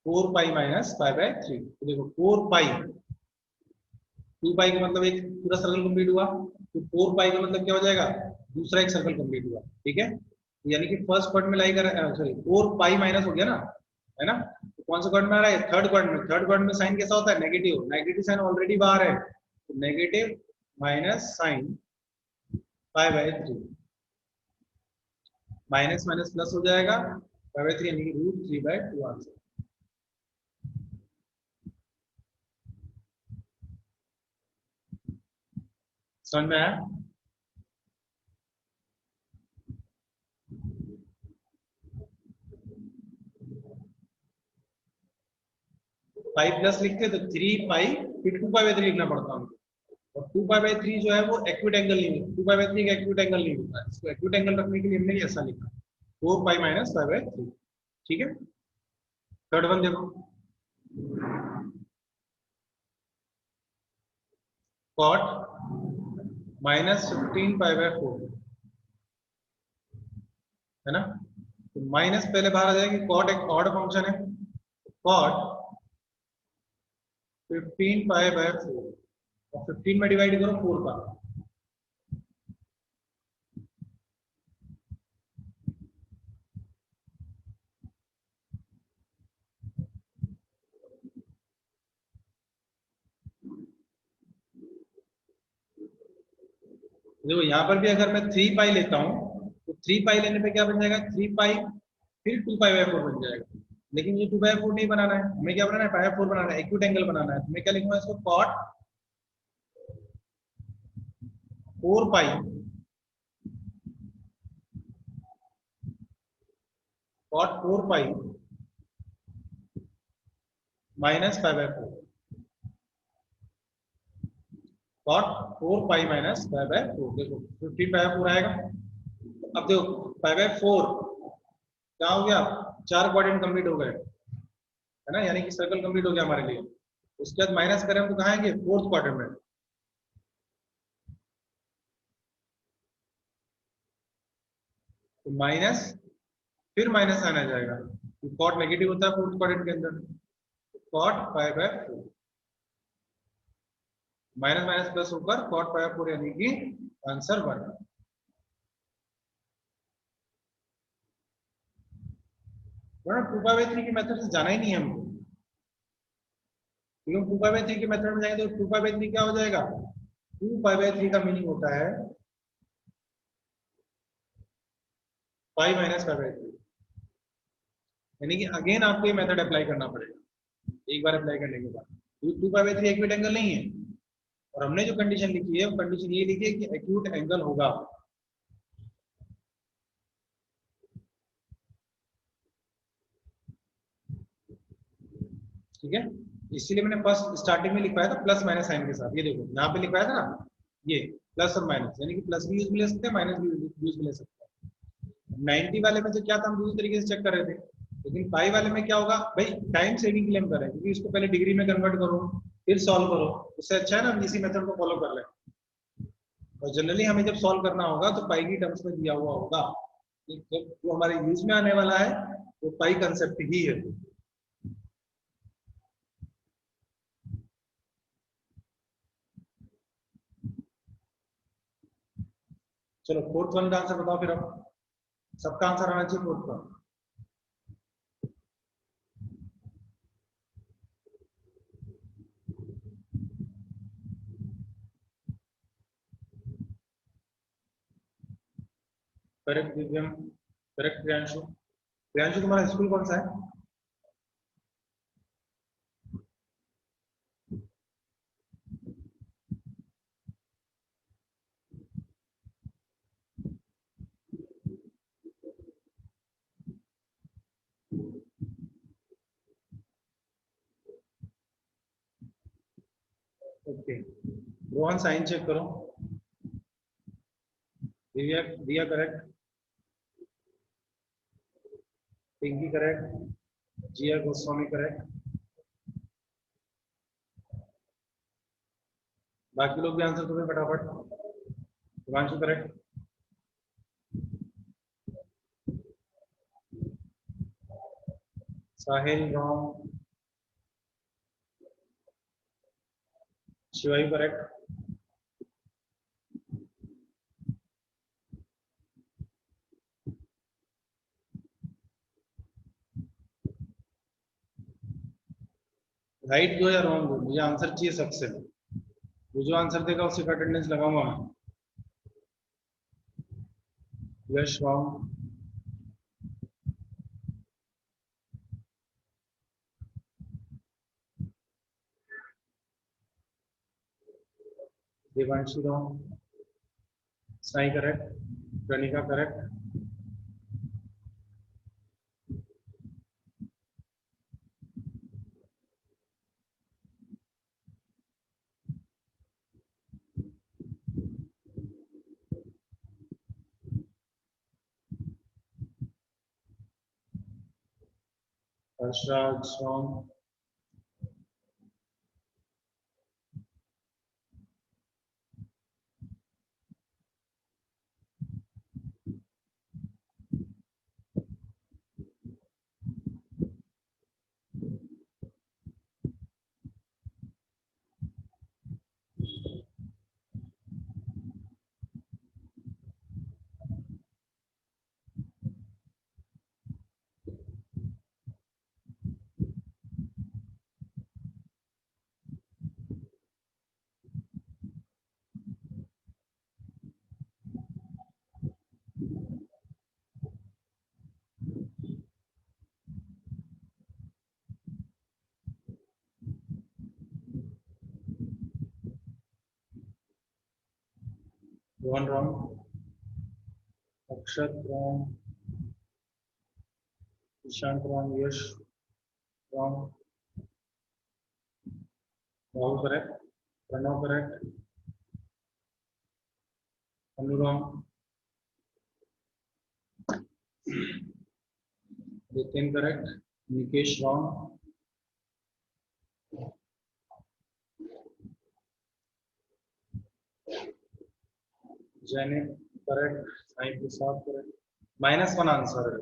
4 पाई माइनस पाई बाय 3 तो देखो 4 पाई 2 पाई का मतलब एक पूरा सर्कल कंप्लीट हुआ तो 4 पाई का मतलब क्या हो जाएगा दूसरा एक सर्कल कंप्लीट हुआ ठीक है। यानी कि फर्स्ट क्वाड्रेंट में लाई कर, सॉरी 4 पाई माइनस हो गया ना, है ना। तो कौन सा क्वाड्रेंट में आ रहा है? थर्ड क्वाड्रेंट में। थर्ड क्वाड्रेंट में साइन कैसा होता है? नेगेटिव। नेगेटिव साइन ऑलरेडी बाहर है, तो negative minus sign pi by 3, minus minus plus हो जाएगा, पाई बाय 3 यानी कि √3/2 आंसर। समझ में आया? 5 प्लस लिखते तो 3 पाई, फिर 2 पाई बाय 3 लिखना पड़ता है। और 2 पाई बाय 3 जो है वो एक्यूट एंगल नहीं है, 2 पाई बाय 3 का एक्यूट एंगल नहीं होता है, इसको एक्यूट एंगल रखने के लिए हमने ऐसा लिखा 4 पाई माइनस पाई बाय 3। ठीक है, थर्ड वन देखो, कॉट -15 पाई बाय 4, है ना। तो माइनस पहले बाहर आ जाएगी, कॉट एक ऑड फंक्शन है, कॉट 15 पाई बाय 4 और 15 में डिवाइड करो 4 का, देखो यहाँ पर भी अगर मैं 3 पाई लेता हूँ तो 3 पाई लेने पे क्या बन जाएगा? 3 पाई फिर 2 पाई बाय 4 बन जाएगा। लेकिन ये 2 बाय 4 नहीं बनाना है हमें, क्या बनाना है? पाई बाय 4 बनाना है, एक्यूट एंगल बनाना है। तो मैं क्या लिखूंगा इसको? Cot 4 pi, cot 4 pi minus pi by 4, cot 4 pi minus pi by 4। देखो 15 पाई बाय 4 आएगा। अब देखो पाई बाय 4 क्या हो गया? 4 क्वाड्रेंट कंप्लीट हो गए, है ना, यानी कि सर्कल कंप्लीट हो गया हमारे लिए। उसके बाद माइनस करें तो कहाँ आएंगे? फोर्थ क्वाड्रेंट में। तो माइनस फिर माइनस आना जाएगा, तो कॉट नेगेटिव होता है फोर्थ क्वाड्रेंट के अंदर, cot pi by 4, minus minus plus होकर कॉट पाई बाय 4 यानी कि आंसर 1। वरना 2 पाई बाय 3 के मेथड से जाना ही नहीं है हमको, क्योंकि 2 पाई बाय 3 के मेथड में जाएंगे तो 2 पाई बाय 3 क्या हो जाएगा? 2 पाई बाय 3 का मीनिंग होता है पाई माइनस पाई बाय 3, यानी कि अगेन आपको ये मेथड अप्लाई करना पड़ेगा एक बार अप्लाई करने के बाद। 2 पाई बाय 3 एक्यूट एंगल नहीं है, और हमने जो कंडीशन लिखी है वो कंडीशन ये लिखी है कि एक्यूट एंगल होगा। ठीक है, इसीलिए मैंने फर्स्ट स्टार्टिंग में लिखवाया था प्लस माइनस साइन के साथ। ये देखो यहाँ पे लिखवाया था ना, ये प्लस और माइनस, यानी कि प्लस भी यूज में ले सकते हैं, माइनस भी यूज में ले सकते हैं। 90 वाले में तो क्या था, हम दूसरे तरीके से चेक कर रहे थे, लेकिन पाई वाले में क्या होगा भाई? टाइम सेविंग के लिए हम कर रहे हैं, क्योंकि इसको पहले डिग्री में कन्वर्ट करो फिर सॉल्व करो, उससे अच्छा है ना हम इसी मेथड को फॉलो कर लें। और जनरली हमें जब सॉल्व करना होगा तो पाई की टर्म्स में दिया हुआ होगा, जो हमारे यूज में आने वाला है वो पाई कंसेप्ट ही है। चलो फोर्थ वन का आंसर बताओ फिर, अब सबका आंसर आना चाहिए फोर्थ का। Correct Divyam, correct Priyanshu. प्रियांशु तुम्हारा स्कूल कौन सा है? ओके, रोहन साइन चेक करो। दिव्या, दिया करेक्ट, पिंकी करेक्ट, जिया गोस्वामी करेक्ट, बाकी लोग भी आंसर तुम्हें फटाफट। शिवांशु करेक्ट, साहिल रॉन्ग, शिवायु करेक्ट, राइट दो या रॉन्ग दो, मुझे आंसर चाहिए सबसे। वो जो आंसर देगा उसी का अटेंडेंस लगाऊंगा मैं। Yes wrong. Devanshi wrong. Sai correct. Pranika correct. Harshraj wrong. 1 wrong. Akshat wrong. Ishant wrong. Yash wrong. Rahul correct. Pranav correct. Anu wrong. Nitin correct. Nikesh wrong. Jainik correct. Sai Prasad correct. -1 answer है।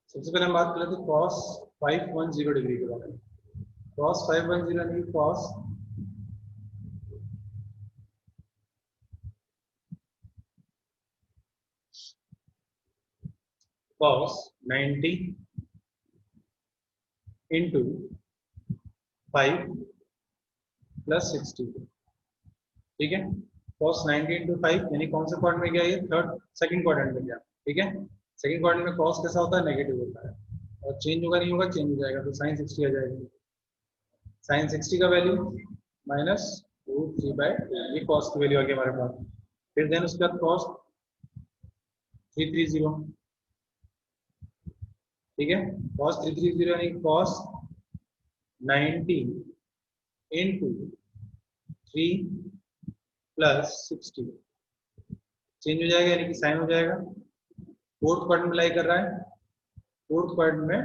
सबसे पहले हम बात कर लेते हैं cos 510 डिग्री के बारे में। cos 510 यानी cos 90 इंटू 5 प्लस 60। ठीक है। cos 90 इंटू 5 यानी कौन से क्वाड्रेंट में गया, ये सेकंड क्वाड्रेंट में गया। ठीक है। सेकंड क्वाड्रेंट में cos कैसा होता है, नेगेटिव होता है, और चेंज होगा नहीं होगा, चेंज हो जाएगा, तो sin 60 आ जाएगी। sin 60 का वैल्यू -√3/2, ये cos की वैल्यू आ गई हमारे पास। फिर देन उसके बाद cos 330। ठीक है। cos 330 यानी cos 90 इंटू 3 प्लस 60 चेंज हो जाएगा, यानी कि साइन हो जाएगा। फोर्थ क्वाड्रेंट में लाई कर रहा है, फोर्थ क्वाड्रेंट में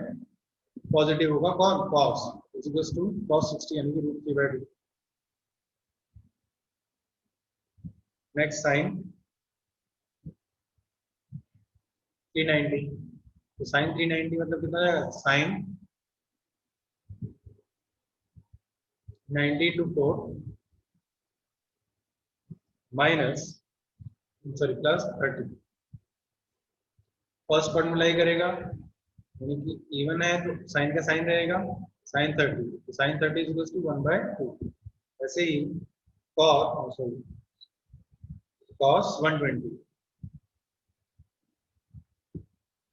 पॉजिटिव होगा कौन, cos इक्वल्स टू cos 60 यानी कि √3/2। नेक्स्ट साइन 390, तो साइन 390 मतलब कितना जाएगा, sine 90 to 4 minus sorry plus 30। First quadrant में लाई करेगा, यानी कि इवन है तो साइन का साइन रहेगा, साइन 30, तो साइन 30 इक्वल्स टू 1/2। ऐसे ही cos सॉरी cos 120,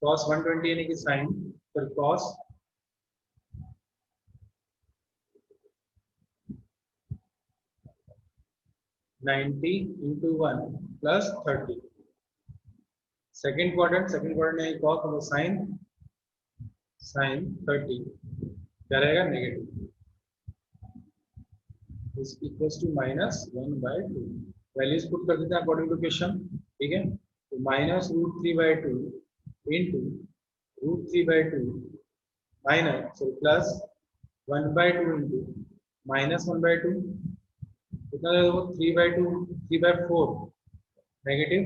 cos 120 यानी कि साइन फिर cos 90 into 1 plus 30। Second quadrant में cos मतलब साइन 30 क्या रहेगा, negative, is equals to -1/2। Values put कर देते हैं अकॉर्डिंग टू क्वेश्चन। ठीक है। तो -√3/2 into √3/2 minus sorry plus 1/2 into -1/2 कितना, 3/2 3/4 negative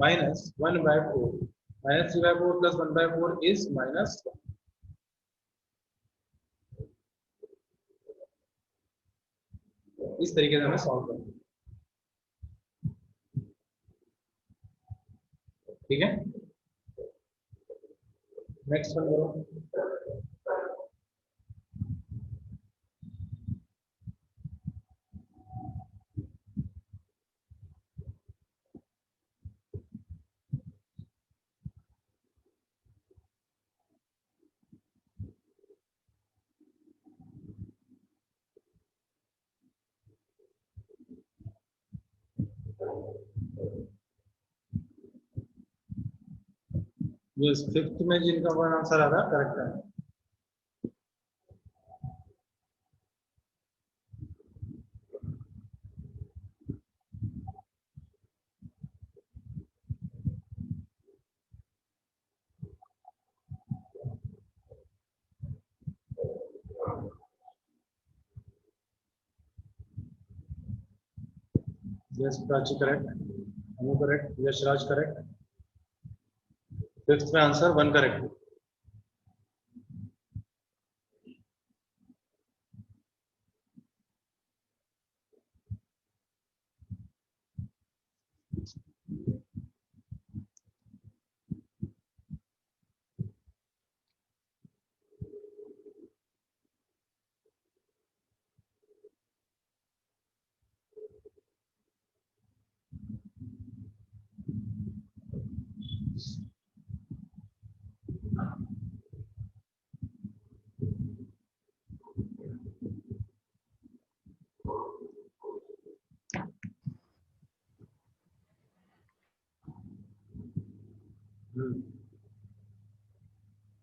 minus 1 by 4 minus 3 by 4 plus 1 by 4 is minus 1. इस तरीके से हमें सॉल्व करना है, ठीक है। नेक्स्ट वन करो। ये फिफ्थ में जिनका वन आंसर आ रहा है करेक्ट है। यस प्राची करेक्ट, अनु करेक्ट, यशराज करेक्ट। फिफ्थ में answer one correct.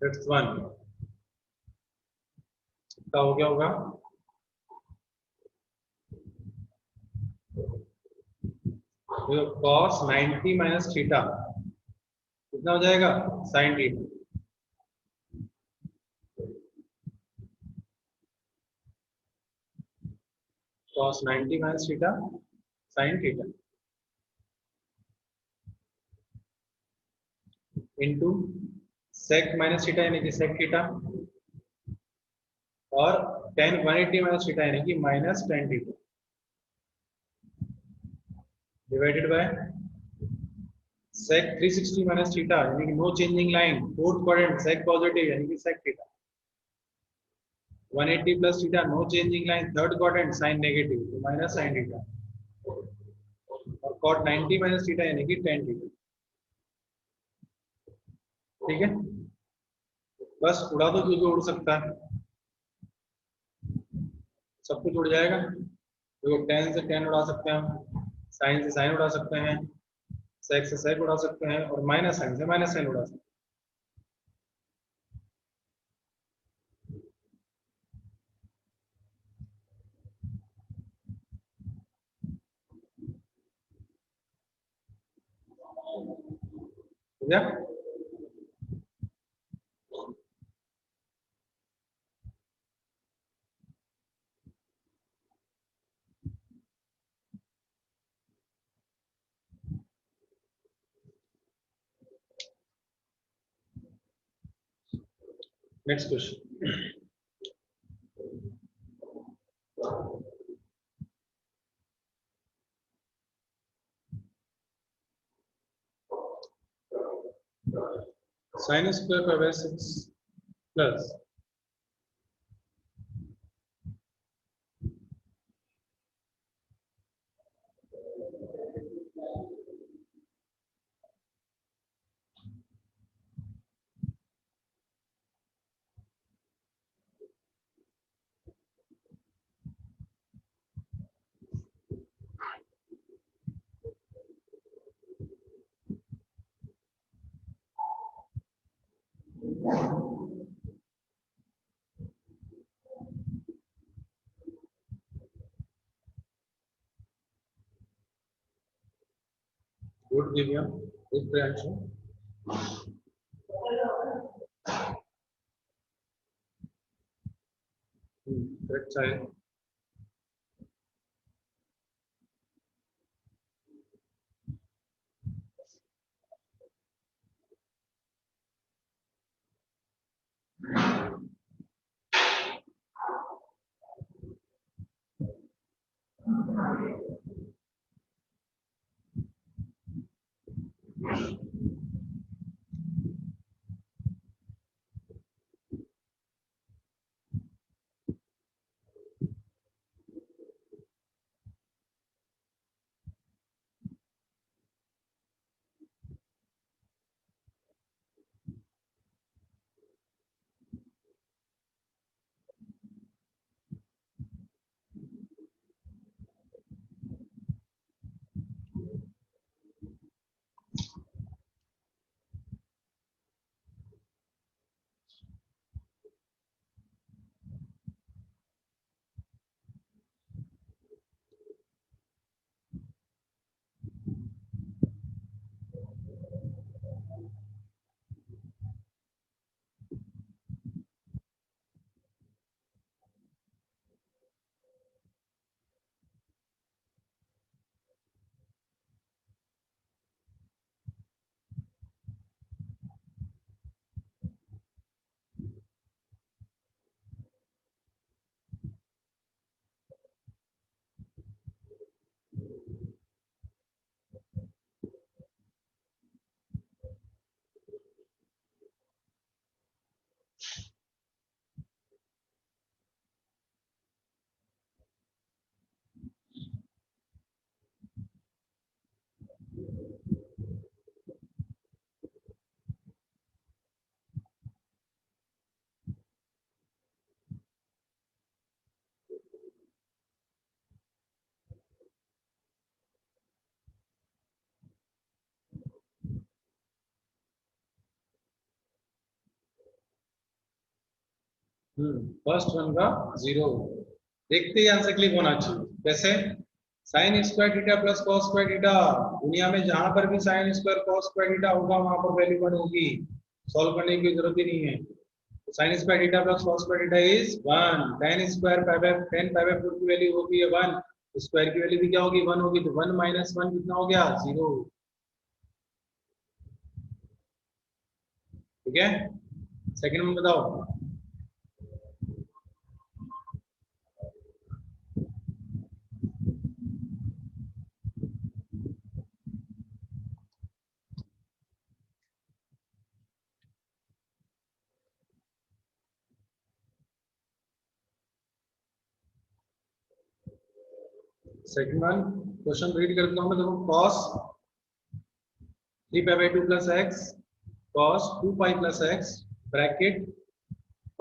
Fifth one क्या हो गया होगा? cos 90 माइनस थीटा कितना हो जाएगा? sin theta. cos 90 minus theta sin theta into sec minus theta यानी कि sec थीटा और tan 180 माइनस थीटा यानी कि minus tan theta divided by sec 360 minus theta यानी कि no changing line fourth quadrant sec positive यानी कि sec theta 180 plus theta no changing line third quadrant sin negative तो minus sin theta और cot 90 minus theta यानी कि tan theta. ठीक है, बस उड़ा दो जो उड़ सकता है, सब कुछ उड़ जाएगा। देखो tan से tan उड़ा सकते हैं हम, sin से sin उड़ा सकते हैं, sec से sec उड़ा सकते हैं और माइनस sin से माइनस sin उड़ा सकते हैं। Next question. sin स्क्वायर का वैसे 6 plus would give you this reaction correct side first one का 0। देखते ही आंसर क्लिक होना चाहिए। कैसे? Sine square theta plus cos square theta, दुनिया में जहां पर भी sine square cos square theta होगा वहां पर वैल्यू 1 होगी, सॉल्व करने की जरूरत ही नहीं है। Sine square theta plus cos square theta is 1। tan square pi by 10 pi by 4 की वैल्यू होगी 1, स्क्वायर की वैल्यू भी क्या होगी 1 होगी, तो 1 माइनस 1 कितना हो गया 0। ठीक है, सेकंड में बताओ। सेकंड वन क्वेश्चन रीड करता हूं मैं, देखो cos 3 pi by 2 plus x cos 2 pi plus x bracket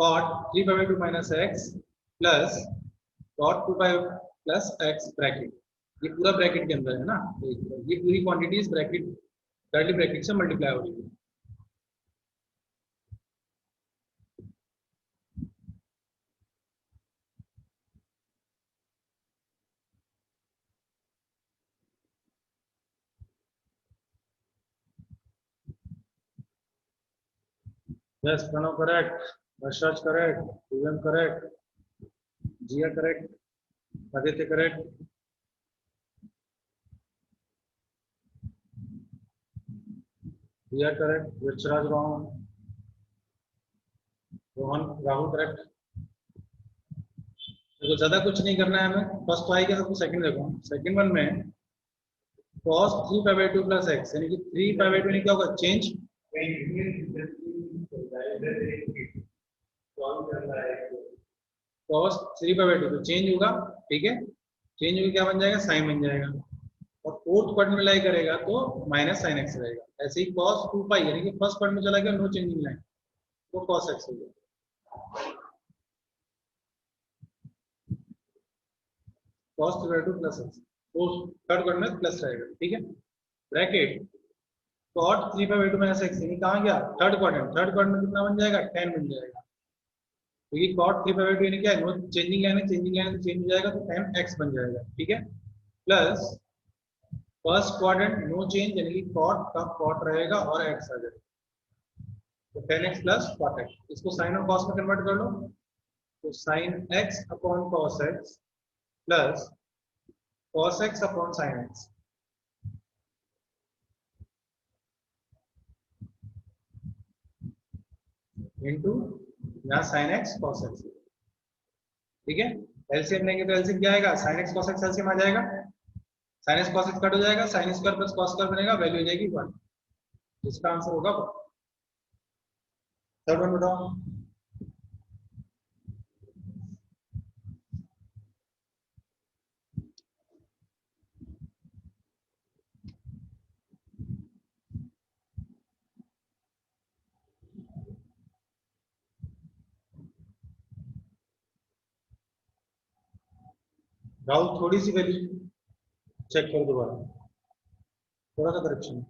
cot 3 pi by 2 minus x plus cot 2 pi plus x bracket, ये पूरा ब्रैकेट के अंदर है ना, तो ये पूरी क्वांटिटी इस ब्रैकेट कर्ली ब्रैकेट से मल्टीप्लाई हो रही है। Yes Pranav correct, Varshaj correct, Divyam correct, Jiya correct, Aditya correct, Jiya correct, Yashraj wrong, Rohan Rahul correct. देखो ज्यादा कुछ नहीं करना है हमें, फर्स्ट तो आएगा, सबको सेकंड देखो। सेकंड वन में cos 3 pi by 2 plus x यानी कि 3 पाई बाय 2 यानी क्या होगा चेंज, cos 3 पाई बाय 2 तो चेंज होगा। ठीक है, चेंज होकर क्या बन जाएगा साइन बन जाएगा, और फोर्थ पार्ट में लाई करेगा तो माइनस साइन एक्स रहेगा। ऐसे ही cos 2 पाई यानी कि फर्स्ट पार्ट में चला गया नो चेंजिंग लाइन, तो cos x हो गया, cos 3 बाय 2 प्लस x, तो थर्ड पार्ट में प्लस रहेगा। ठीक है, ब्रैकेट cot 3 बाय 2 माइनस x यानी कहाँ गया थर्ड क्वाड्रेंट, थर्ड क्वाड्रेंट में कितना बन जाएगा 10 बन जाएगा, क्योंकि cot 3 बाय 2 यानी क्या है नो चेंजिंग लाइन है, चेंजिंग लाइन चेंज हो जाएगा तो 10x बन जाएगा। ठीक है, plus first quadrant no change यानी कि cot का cot रहेगा और x आ जाएगा, तो 10x प्लस cot x, इसको साइन और cos में कन्वर्ट कर लो, तो sin x upon cos x plus cos x upon sin x into यहाँ sin x cos x। ठीक है, एलसीएम लेंगे तो एलसीएम क्या आएगा, sin x cos x LCM आ जाएगा, sin x cos x cut हो जाएगा, sin square plus cos square बनेगा, वैल्यू हो जाएगी 1। इसका आंसर होगा 1। थर्ड वन बताओ। राहुल थोड़ी सी वैल्यू चेक करो दोबारा, थोड़ा सा करेक्शन।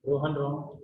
रोहन रोहन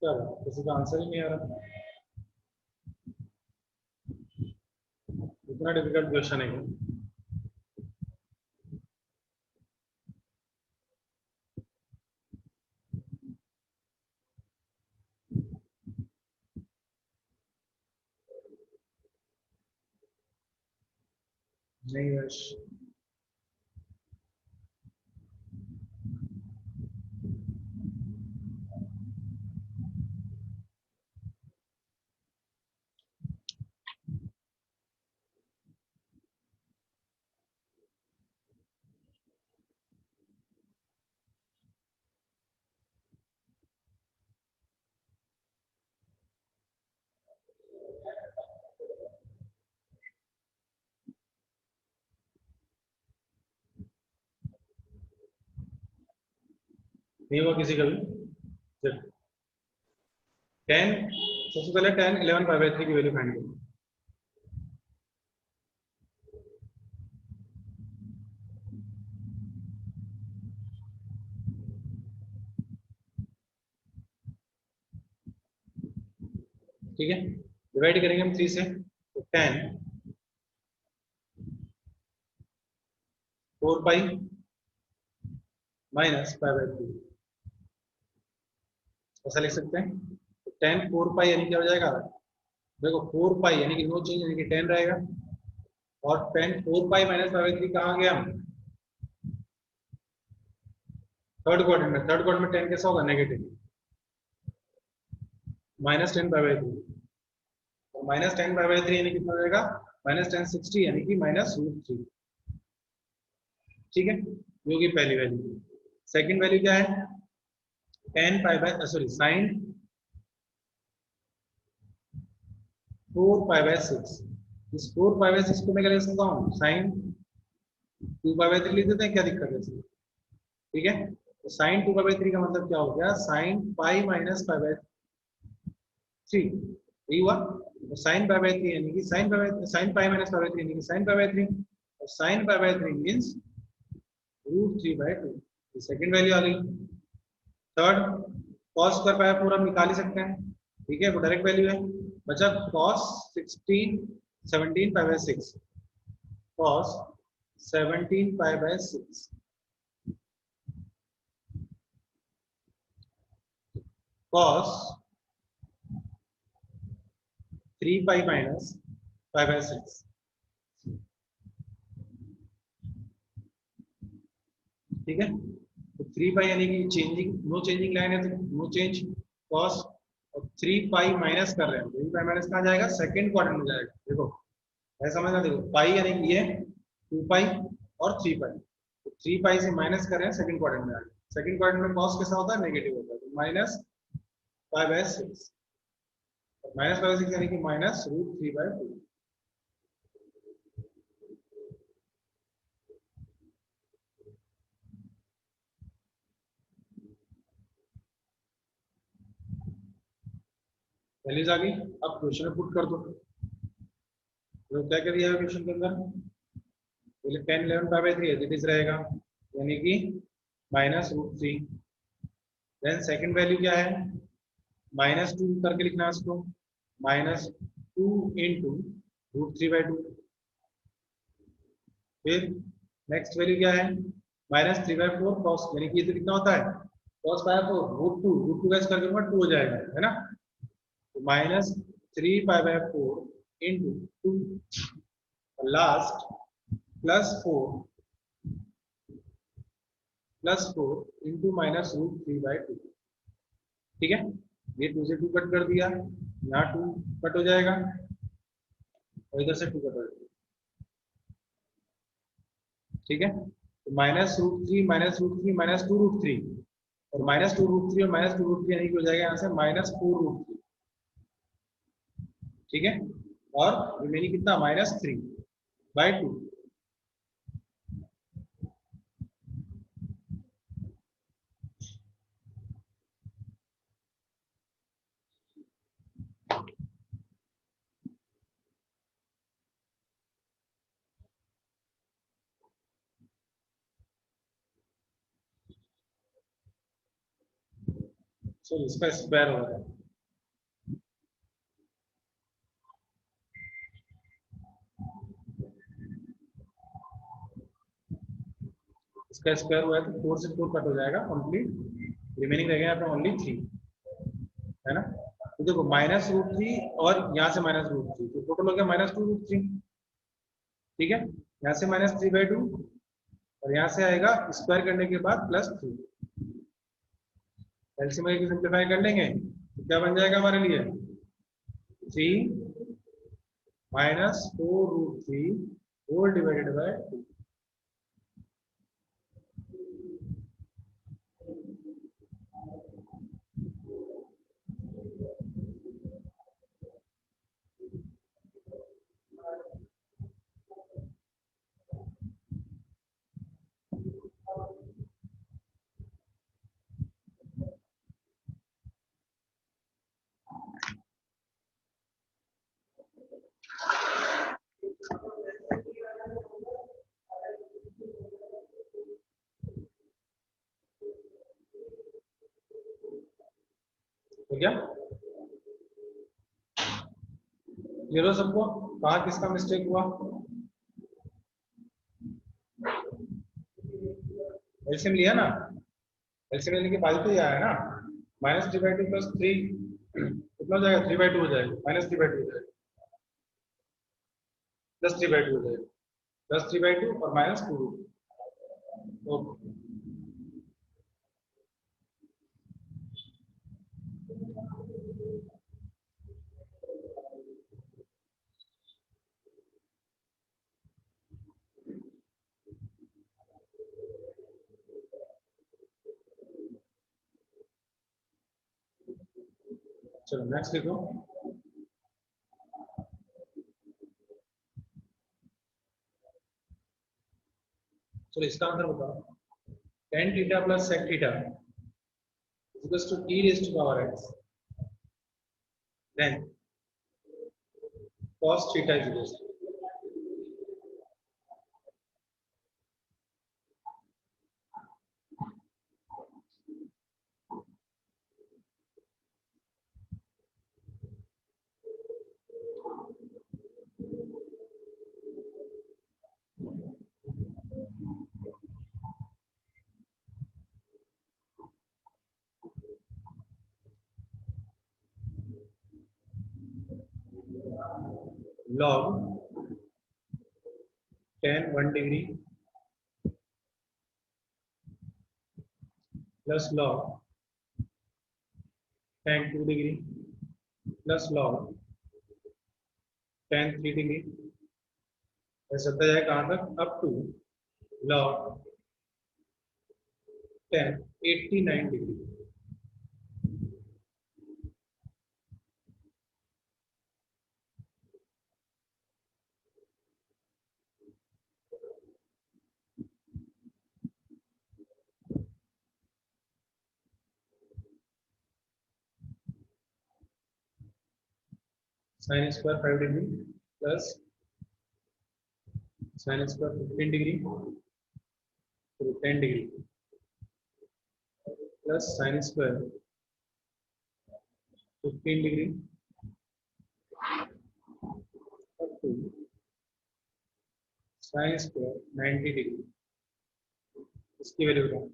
क्या किसी का आंसर ही नहीं आ रहा, इतना डिफिकल्ट क्वेश्चन है क्या? नहीं यश, नहीं हुआ किसी का भी। 10, सबसे पहले 10 11 5/3 की वैल्यू फाइंड करो। ठीक है, डिवाइड करेंगे हम 3 से, तो 10 4 पाई माइनस 5/3, ऐसा लिख सकते हैं। तो 10 4 पाई यानी क्या हो जाएगा, देखो 4 पाई यानी कि नो चेंज यानी कि 10 रहेगा, और 10 4 पाई माइनस 5/3 कहाँ गया हम, थर्ड क्वाड्रेंट में। थर्ड क्वाड्रेंट में 10 कैसा होगा, नेगेटिव, -10/3, और -10/3 यानी कितना हो जाएगा, -1060 यानी कि -√3। ठीक है, ये होगी पहली वैल्यू। सेकंड वैल्यू क्या है, ten pi by sorry sine 4 pi by 6। इस 4 पाई बाय 6 को मैं क्या लिख सकता हूँ, साइन 2 पाई बाय 3 लिख देते हैं, क्या दिक्कत है इसमें, ठीक है। तो साइन 2 पाई बाय 3 का मतलब क्या हो गया, sign pi minus pi by 3, यही हुआ। तो साइन पाई बाय 3 यानी कि sine pi minus pi by 3 यानी कि साइन पाई बाय 3, और sine pi by 3 means √3/2। Second value आ गई। थर्ड, कॉस स्क्वायर पाई 4 हम निकाल ही सकते हैं, ठीक है, वो डायरेक्ट वैल्यू है। बचा cos 17 pi by 6, cos 17 pi by 6, cos 3 pi minus pi bye 6, ठीक है। तो 3 पाई यानी कि चेंजिंग, नो चेंजिंग लाइन है तो नो चेंज कॉस, और 3 पाई माइनस कर रहे हैं, 3 पाई माइनस कहाँ जाएगा, सेकंड क्वाड्रेंट में जाएगा। देखो ऐसा समझना, देखो पाई यानी कि ये 2 पाई और 3 पाई, तो 3 पाई से माइनस कर रहे हैं, सेकंड क्वाड्रेंट में आ गया। सेकंड क्वाड्रेंट में कॉस कैसा होता है, नेगेटिव होता है, तो -पाई बाय 6, -पाई बाय 6 यानी कि -√3/2। वैल्यूज आ गई। अब क्वेश्चन में पुट कर दो, तो क्या कर दिया है क्वेश्चन के अंदर, पहले 10 11 pi by 3 as it is रहेगा, यानी कि -√3। देन सेकंड वैल्यू क्या है, -2 करके लिखना है उसको, -2 इंटू √3/2। फिर नेक्स्ट वैल्यू क्या है, -3/4 कॉस, यानी कि ये तो कितना होता है, cos/4 √2 का स्क्वायर करूंगा 2 हो जाएगा, है ना। तो -3 पाई बाय 4 इंटू 2, लास्ट +4 इंटू -√3/2, ठीक है। ये 2 से 2 कट कर दिया, यहाँ 2 कट हो जाएगा, और इधर से 2 कट हो जाएगा, ठीक है। तो -√3 -√3 -2√3, और -2√3 और -2√3 यानी कि हो जाएगा यहाँ से -4√3, ठीक है। और रिमेनिंग कितना, -3/2। सो इसका स्क्वायर हो रहा है, इसका स्क्वायर हुआ है तो 4 से 4 कट हो जाएगा कंप्लीट, रिमेनिंग रहेगा यहाँ पे ओनली 3, है ना। तो देखो -√3 और यहाँ से -√3, तो टोटल हो गया -2√3, ठीक है। यहाँ से -3/2, और यहाँ से आएगा स्क्वायर करने के बाद +3, एलसीएम की सिंप्लीफाई कर लेंगे तो क्या बन जाएगा हमारे लिए, 3 -4√3 होल डिवाइडेड बाय 2। तो क्या क्लियर हो सबको, कहाँ किसका मिस्टेक हुआ, एलसीएम लिया ना, एलसीएम लेने के बाद तो ये आया ना, -3/2 +3 कितना हो जाएगा, 3/2 हो जाएगा, -3/2 हो जाएगा, +3/2 हो जाएगा, +3/2 और -2, ओके। चलो नेक्स्ट लिखो। चलो इसका आंसर बताओ। tan theta plus sec theta equals to e raise to power x, then cos theta is equals to log tan 1 degree plus log tan 2 degree plus log tan 3 degree, ऐसा होता है कहाँ तक, up to log tan 89 degree. Sine square 5 degree plus sine square 15 degree तो 10 degree plus sine square 15 degree up to sine square 90 degree. इसकी value बताओ।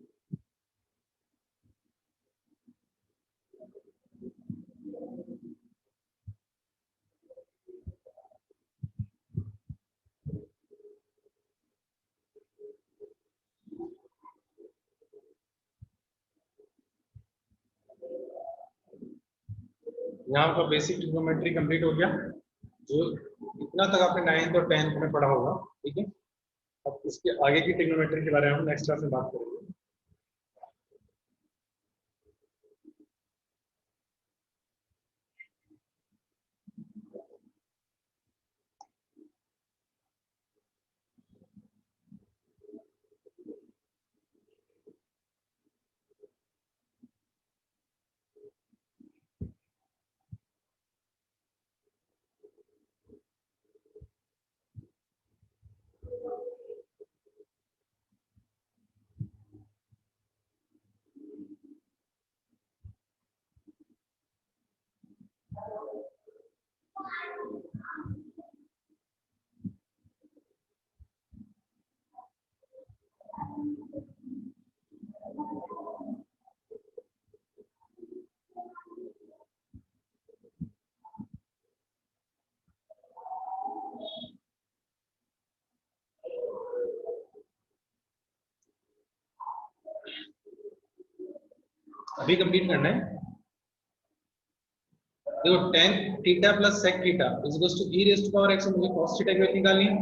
यहाँ पर बेसिक ट्रिग्नोमेट्री कंप्लीट हो गया, जो इतना तक आपने 9th और 10th में पढ़ा होगा। ठीक है, अब इसके आगे की ट्रिग्नोमेट्री के बारे में हम नेक्स्ट क्लास में बात करेंगे। अभी कंप्लीट करना है। देखो tan theta plus sec theta is equals to e raise to power x, मुझे cos थीटा की वैल्यू निकालनी है,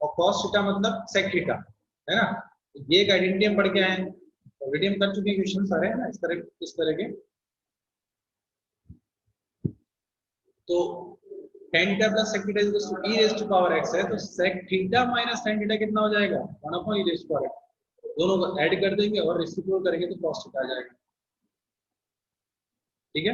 और cos थीटा मतलब sec थीटा है ना। ये एक आइडेंटिटी हम पढ़ के आए हैं, ऑलरेडी हम कर चुके हैं, क्वेश्चन सारे है ना इस तरह के। तो tan theta plus sec theta is equals to e raise to power x है, तो sec theta minus tan theta कितना हो जाएगा, 1/e rays to power x। दोनों को ऐड कर देंगे और रेसिप्रोकल करेंगे तो cos थीटा आ जाएगा। ठीक है,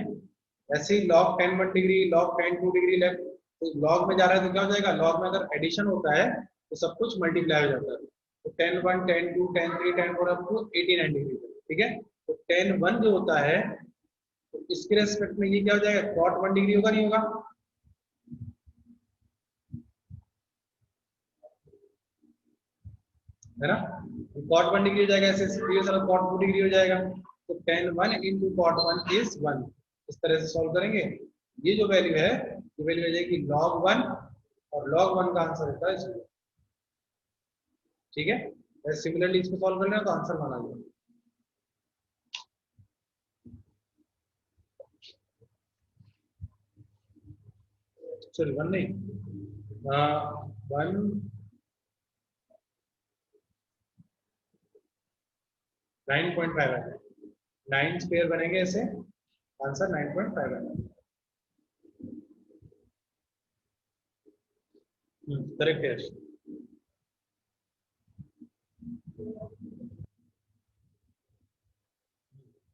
ऐसे ही log tan 1 degree log tan 2 degree left, तो log में जा रहा है तो क्या हो जाएगा, log में अगर एडिशन होता है तो सब कुछ मल्टीप्लाई हो जाता है। तो tan 1 tan 2 tan 3 tan 4 up to 89 degree. ठीक है, तो tan 1 जो होता है तो इसके रेस्पेक्ट में ये क्या हो जाएगा, cot 1 डिग्री होगा, नहीं होगा, है ना। cot 1 डिग्री हो जाएगा, ऐसे cot 2 डिग्री हो जाएगा। तो tan 1 into cot 1 is 1। इस तरह से सॉल्व करेंगे, ये जो वैल्यू है ये वैल्यू आ जाएगी log 1, और log 1 का आंसर होता है 0। ठीक है, सिमिलरली इसको सॉल्व करना है तो आंसर माना जाएगा। सॉरी 1 नहीं, 1 9.5 है, 9 स्क्वायर बनेंगे ऐसे, आंसर 9.5 है। करेक्ट है।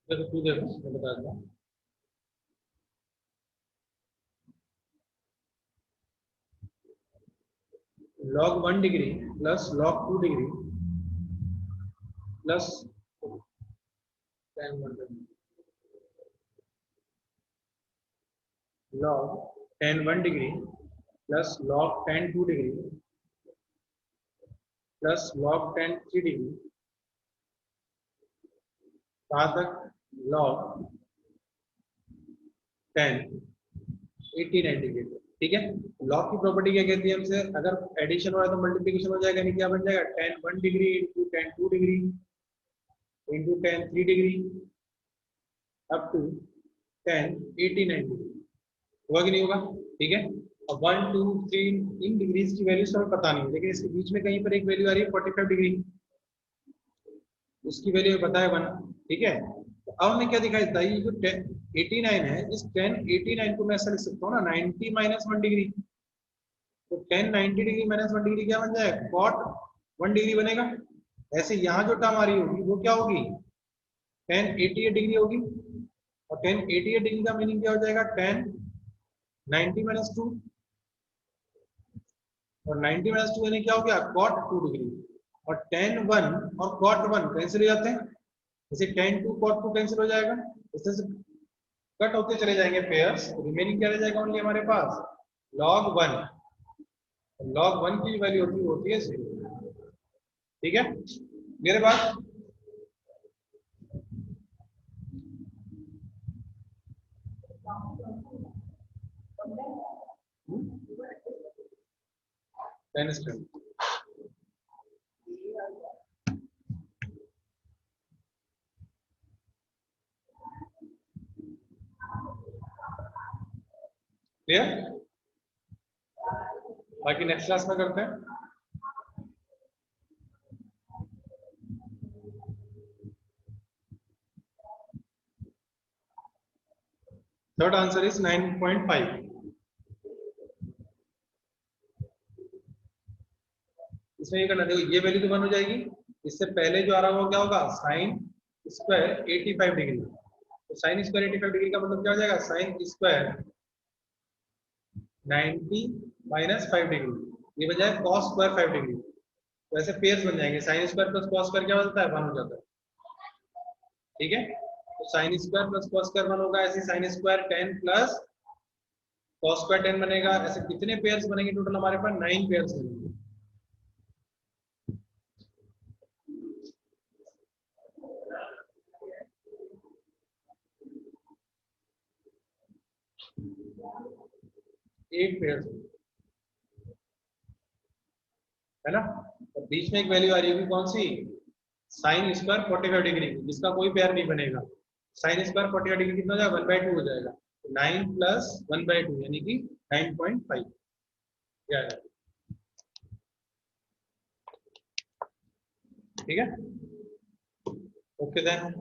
देखो तू देखो मैं बता दूँ। log 1 degree plus log 2 degree plus log tan 1 degree plus log tan 2 degree plus log tan 3 degree, कहाँ तक log tan 89 डिग्री। ठीक है, लॉग की प्रॉपर्टी क्या कहती है हमसे, अगर एडिशन हो रहा है तो मल्टीप्लिकेशन हो जाएगा, यानी क्या बन जाएगा tan 1 degree into tan 2 degree into tan 3 degree up to tan 89 degree. होगा कि नहीं होगा? ठीक है, अब 1 2 3 इन डिग्रीज की वैल्यूज हमें पता नहीं है, लेकिन इसके बीच में कहीं पर एक वैल्यू आ रही है 45 डिग्री, उसकी वैल्यू पता है 1। ठीक है, तो अब हमें क्या दिखाई देता है, ये जो 89 है, इस tan 89 को मैं ऐसा लिख सकता हूँ ना 90 माइनस 1 डिग्री। तो tan 90 डिग्री माइनस 1 डिग्री क्या बन जाएगा, cot 1 डिग्री बनेगा। ऐसे यहाँ जो टर्म आ रही होगी वो क्या होगी, tan 88 डिग्री होगी। और tan 88 डिग्री का मीनिंग क्या हो जाएगा, tan 90 माइनस 2, और 90 माइनस 2 यानी क्या हो गया, cot 2 डिग्री। और tan 1 और cot 1 कैंसिल हो जाते हैं, जैसे tan 2 cot 2 कैंसिल हो जाएगा, इससे से कट होते चले जाएंगे पेयर्स, तो रिमेनिंग क्या रह जाएगा ओनली हमारे पास log 1। log 1 की वैल्यू होती है 0। ठीक है, मेरे पास tan स्क्वायर क्लियर, बाकी नेक्स्ट क्लास में करते हैं। Third answer is 9.5। इसमें ये करना, देखो ये वैल्यू तो 1 हो जाएगी, इससे पहले जो आ रहा है वो क्या होगा, साइन स्क्वायर 85 डिग्री। तो साइन स्क्वायर 85 डिग्री का मतलब क्या हो जाएगा, साइन स्क्वायर 90 माइनस 5 डिग्री, ये बजाय कॉस स्क्वायर 5 डिग्री। तो ऐसे पेयर्स बन जाएंगे, sine square plus cos square क्या होता है, 1 हो जाता है। ठीक है, तो sine square plus cos square 1 होगा, ऐसे sine square 10 plus cos square 10 बनेगा। ऐसे कितने पेयर्स बनेंगे टोटल हमारे पास, 9 पेयर्स बनेंगे। एक पेयर है ना, तो बीच में एक वैल्यू आ रही होगी कौन सी, साइन स्क्वायर 45 डिग्री, जिसका कोई पेयर नहीं बनेगा। साइन स्क्वायर 45 डिग्री कितना हो जाएगा, 1/2 हो जाएगा। 9 प्लस 1/2 यानी कि 9.5। क्या है, ठीक है, okay then.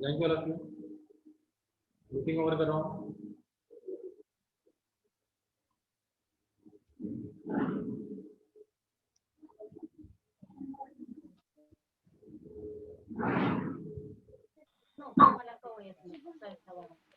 Thank you, meeting over कर रहा हूँ। No, como la todo eso,